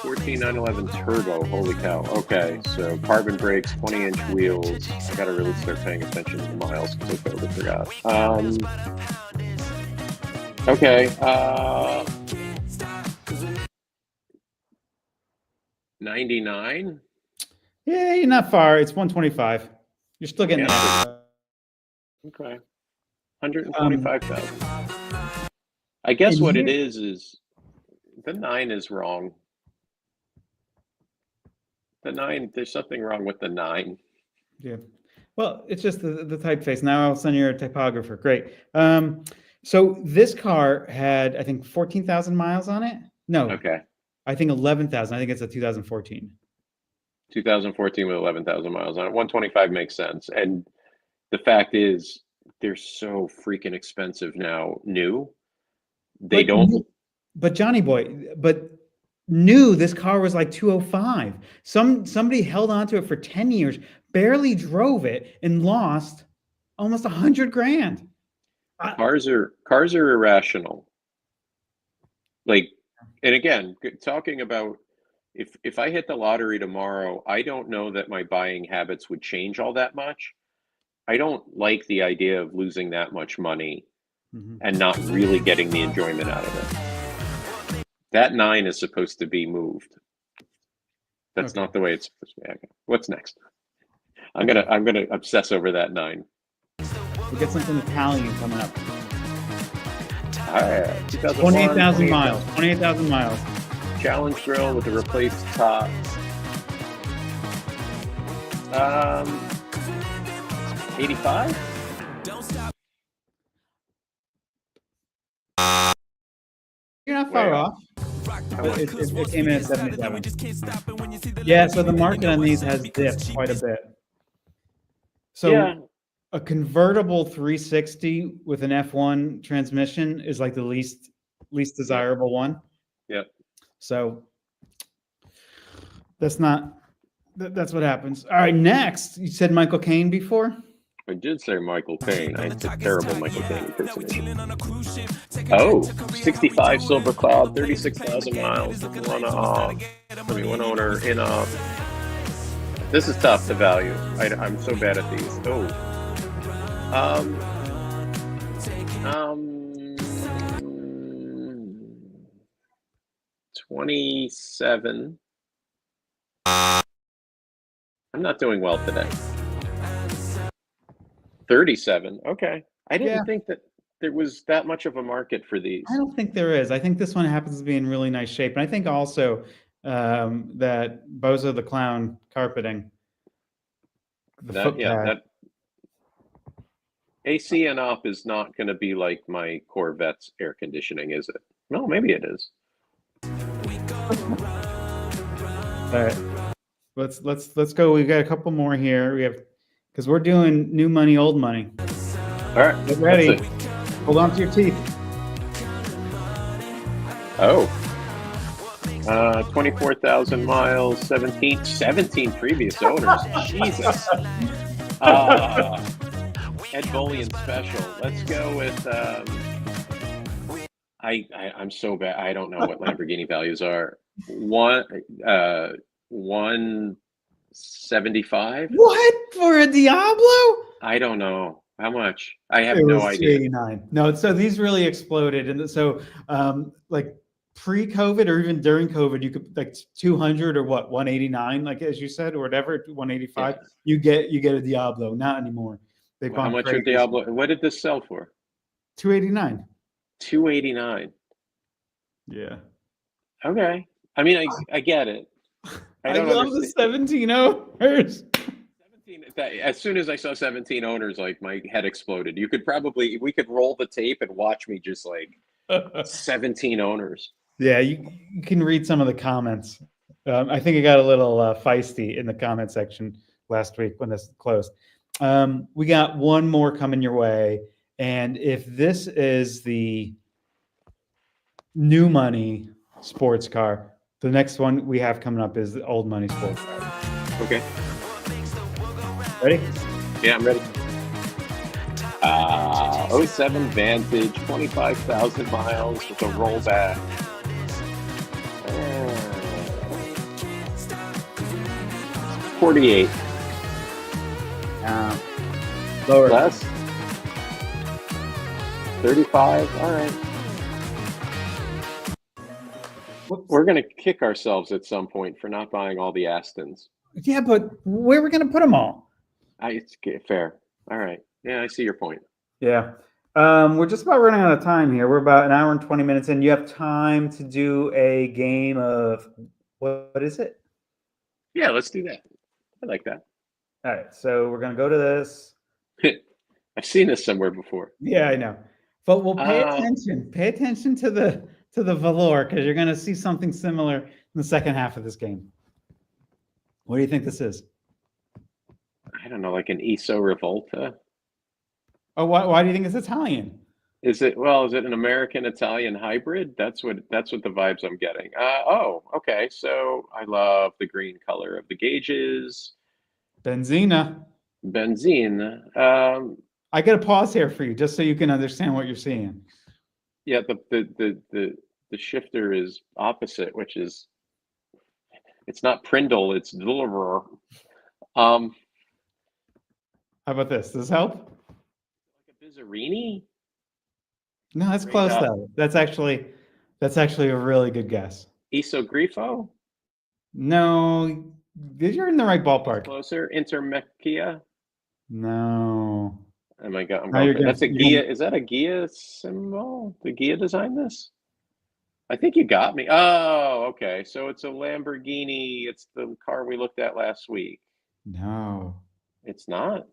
Speaker 2: 14911 Turbo. Holy cow. Okay, so carbon brakes, 20-inch wheels. I gotta really start paying attention to the miles because I totally forgot. Okay. 99.
Speaker 1: Yeah, you're not far. It's 125. You're still getting
Speaker 2: Yeah.
Speaker 1: there.
Speaker 2: Okay. 125,000. I guess
Speaker 1: and
Speaker 2: what it
Speaker 1: here-
Speaker 2: is the 9 is wrong. The 9, there's something wrong with the 9.
Speaker 1: Yeah. Well, it's just the typeface. Now I'll send you a typographer. Great. So this car had, I think, 14,000 miles on it. No,
Speaker 2: Okay.
Speaker 1: I think 11,000. I think it's a 2014.
Speaker 2: 2014 with 11,000 miles on it. 125 makes sense. And the fact is, they're so freaking expensive now, new. They don't.
Speaker 1: But Johnny boy, but new, this car was like 205. Somebody held onto it for 10 years, barely drove it, and lost almost $100,000.
Speaker 2: Cars are irrational. Like, and again, talking about if I hit the lottery tomorrow, I don't know that my buying habits would change all that much. I don't like the idea of losing that much money and not really getting the enjoyment out of it. That 9 is supposed to be moved. That's
Speaker 1: Okay.
Speaker 2: not the way it's supposed to be. Okay. What's next? I'm gonna obsess over that 9.
Speaker 1: We get something Italian coming up.
Speaker 2: All right,
Speaker 1: 28,000 miles. 28,000 miles.
Speaker 2: Challenge grill with a replaced top. 85.
Speaker 1: You're not far
Speaker 2: Way
Speaker 1: off.
Speaker 2: How much?
Speaker 1: It came in at 77. Yeah, so the market on these has dipped quite a bit. So
Speaker 2: Yeah.
Speaker 1: a convertible 360 with an F1 transmission is like the least desirable one.
Speaker 2: Yep.
Speaker 1: So that's what happens. All right, next, you said Michael Caine before?
Speaker 2: I did say Michael Caine. I did terrible Michael Caine impersonation. Oh, 65 Silver Cloud, 36,000 miles. One owner in a. This is tough to value. I'm so bad at these. Oh. 27. I'm not doing well today. 37. Okay. I
Speaker 1: Yeah.
Speaker 2: didn't think that there was that much of a market for these.
Speaker 1: I don't think there is. I think this one happens to be in really nice shape. And I think also that Bozo the Clown carpeting, the foot pad.
Speaker 2: That AC and up is not going to be like my Corvette's air conditioning, is it? No, maybe it is.
Speaker 1: All right. Let's go. We've got a couple more here. We have, because we're doing new money, old money.
Speaker 2: All right.
Speaker 1: Get ready.
Speaker 2: Let's see.
Speaker 1: Hold on to your teeth.
Speaker 2: Oh. 24,000 miles, 17 previous owners. Jesus. Ed Bullion special. Let's go with I'm so bad. I don't know what Lamborghini values are. 175?
Speaker 1: What for a Diablo?
Speaker 2: I don't know. How much? I have
Speaker 1: It
Speaker 2: no
Speaker 1: was
Speaker 2: idea.
Speaker 1: 289. No, so these really exploded, and so like pre-COVID or even during COVID, you could like 200 or what 189, like as you said, or whatever, 185.
Speaker 2: Yeah.
Speaker 1: You get a Diablo. Not anymore. They've
Speaker 2: How
Speaker 1: gone
Speaker 2: much
Speaker 1: crazy.
Speaker 2: would Diablo? What did this sell for?
Speaker 1: 289.
Speaker 2: 289.
Speaker 1: Yeah.
Speaker 2: Okay. I mean, I get it.
Speaker 1: I
Speaker 2: don't
Speaker 1: love the 17 owners.
Speaker 2: 17. As soon as I saw 17 owners, like my head exploded. We could roll the tape and watch me just like 17 owners.
Speaker 1: Yeah, you can read some of the comments. I think it got a little feisty in the comment section last week when this closed. We got one more coming your way. And if this is the new money sports car, the next one we have coming up is the old money sports car.
Speaker 2: Okay.
Speaker 1: Ready?
Speaker 2: Yeah, I'm ready. 07 Vantage, 25,000 miles with a rollback. 48.
Speaker 1: Lower.
Speaker 2: Less? 35? All right.
Speaker 1: Whoops.
Speaker 2: We're going to kick ourselves at some point for not buying all the Astons.
Speaker 1: Yeah, but where are we going to put them all?
Speaker 2: It's fair. All right. Yeah, I see your point.
Speaker 1: Yeah. We're just about running out of time here. We're about an hour and 20 minutes in. You have time to do a game of, what is it?
Speaker 2: Yeah, let's do that. I like that.
Speaker 1: All right. So we're going to go to this.
Speaker 2: I've seen this somewhere before.
Speaker 1: Yeah, I know. But we'll pay attention. Pay attention to the velour, because you're going to see something similar in the second half of this game. What do you think this is?
Speaker 2: I don't know, like an ISO Revolta.
Speaker 1: Oh, why do you think it's Italian?
Speaker 2: Is it an American-Italian hybrid? That's what the vibes I'm getting. Okay. So I love the green color of the gauges.
Speaker 1: Benzina.
Speaker 2: Benzene.
Speaker 1: I got to pause here for you just so you can understand what you're seeing.
Speaker 2: Yeah, the shifter is opposite, which is, it's not Prindle, it's Deliverer.
Speaker 1: How about this? Does this help?
Speaker 2: Like a Bizzarini?
Speaker 1: No, that's close though. That's actually a really good guess.
Speaker 2: Iso Grifo?
Speaker 1: No, you're in the right ballpark.
Speaker 2: Closer. Intermecchia?
Speaker 1: No.
Speaker 2: Oh my God,
Speaker 1: That's
Speaker 2: a Ghia. Is that a Ghia symbol? Did Ghia design this? I think you got me. Oh, okay. So it's a Lamborghini. It's the car we looked at last week.
Speaker 1: No.
Speaker 2: It's not.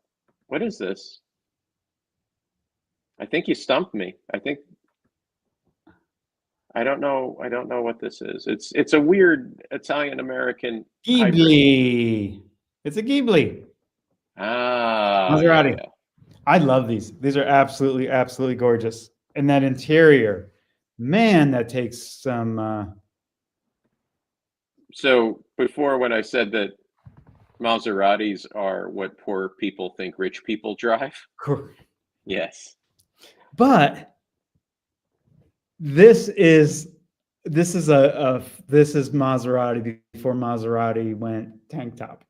Speaker 2: What is this? I think you stumped me. I don't know what this is. It's a weird Italian American
Speaker 1: Ghibli. It's a Ghibli. Maserati.
Speaker 2: Yeah.
Speaker 1: I love these. These are absolutely, absolutely gorgeous. And that interior, man, that takes some.
Speaker 2: So before, when I said that Maseratis are what poor people think rich people drive. Yes.
Speaker 1: But this is Maserati before Maserati went tank top.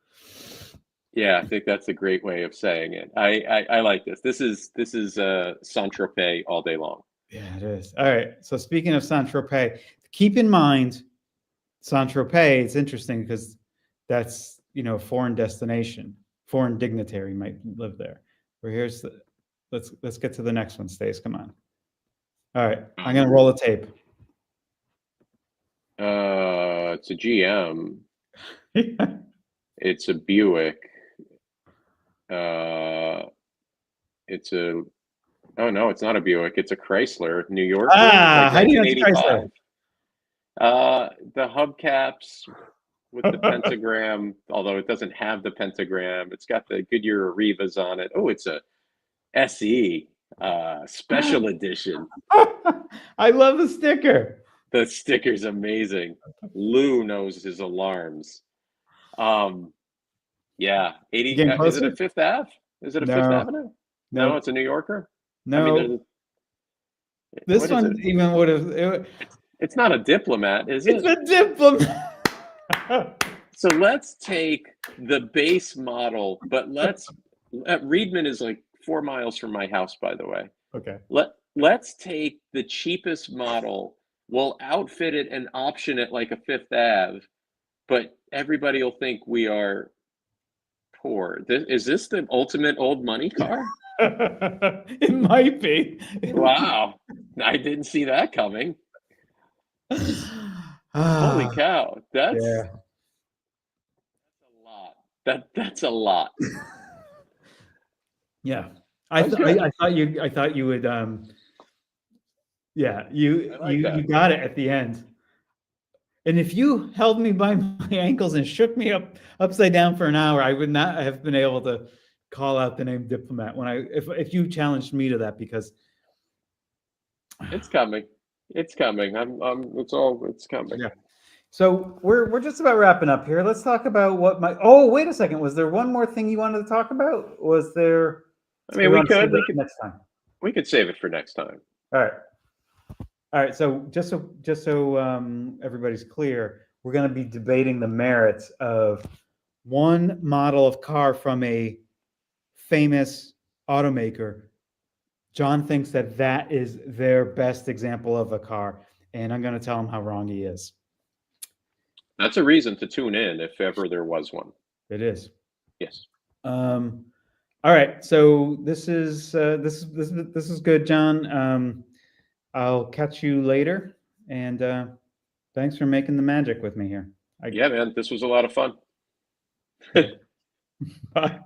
Speaker 2: Yeah, I think that's a great way of saying it. I like this. This is Saint-Tropez all day long.
Speaker 1: Yeah, it is. All right. So speaking of Saint-Tropez, keep in mind Saint-Tropez. It's interesting because that's a foreign destination. Foreign dignitary might live there, Or here's the. Let's get to the next one, Stace. Come on. All right, I'm gonna roll the tape.
Speaker 2: It's a GM. It's a Buick. It's a. Oh no, it's not a Buick. It's a Chrysler, New York.
Speaker 1: How
Speaker 2: Like
Speaker 1: do you know it's
Speaker 2: 1985.
Speaker 1: Chrysler?
Speaker 2: The hubcaps with the pentagram, although it doesn't have the pentagram. It's got the Goodyear Arrivas on it. Oh, it's a SE special edition.
Speaker 1: I love the sticker.
Speaker 2: The sticker's amazing. Lou knows his alarms. Yeah, 80.
Speaker 1: Getting
Speaker 2: Is it
Speaker 1: closer?
Speaker 2: a Fifth Ave? Is it a Fifth
Speaker 1: No.
Speaker 2: Avenue? No,
Speaker 1: No,
Speaker 2: it's a New Yorker.
Speaker 1: no.
Speaker 2: I mean,
Speaker 1: This
Speaker 2: what is
Speaker 1: one
Speaker 2: it?
Speaker 1: even would have.
Speaker 2: It's not a Diplomat, is
Speaker 1: It's
Speaker 2: it?
Speaker 1: a Diplomat.
Speaker 2: So let's take the base model, but Reedman is like 4 miles from my house, by the way.
Speaker 1: Okay.
Speaker 2: Let's take the cheapest model. We'll outfit it and option it like a Fifth Ave, but everybody will think we are poor. Is this the ultimate old money car?
Speaker 1: It might be.
Speaker 2: Wow. I didn't see that coming. Holy cow. That's
Speaker 1: Yeah.
Speaker 2: a lot. That's a lot.
Speaker 1: Yeah.
Speaker 2: Okay.
Speaker 1: I thought you would yeah, you
Speaker 2: I like that.
Speaker 1: you got it at the end. And if you held me by my ankles and shook me upside down for an hour, I would not have been able to call out the name Diplomat if you challenged me to that, because
Speaker 2: It's coming. It's coming. It's coming.
Speaker 1: Yeah. So we're just about wrapping up here. Let's talk about oh, wait a second. Was there one more thing you wanted to talk about? Was there?
Speaker 2: I mean, we could
Speaker 1: next time.
Speaker 2: We could save it for next time.
Speaker 1: All right. All right. So just so everybody's clear, we're going to be debating the merits of one model of car from a famous automaker. John thinks that is their best example of a car, and I'm going to tell him how wrong he is.
Speaker 2: That's a reason to tune in if ever there was one.
Speaker 1: It is.
Speaker 2: Yes.
Speaker 1: All right. So this is good, John. I'll catch you later, and thanks for making the magic with me here.
Speaker 2: Yeah, man, this was a lot of fun.
Speaker 1: Bye.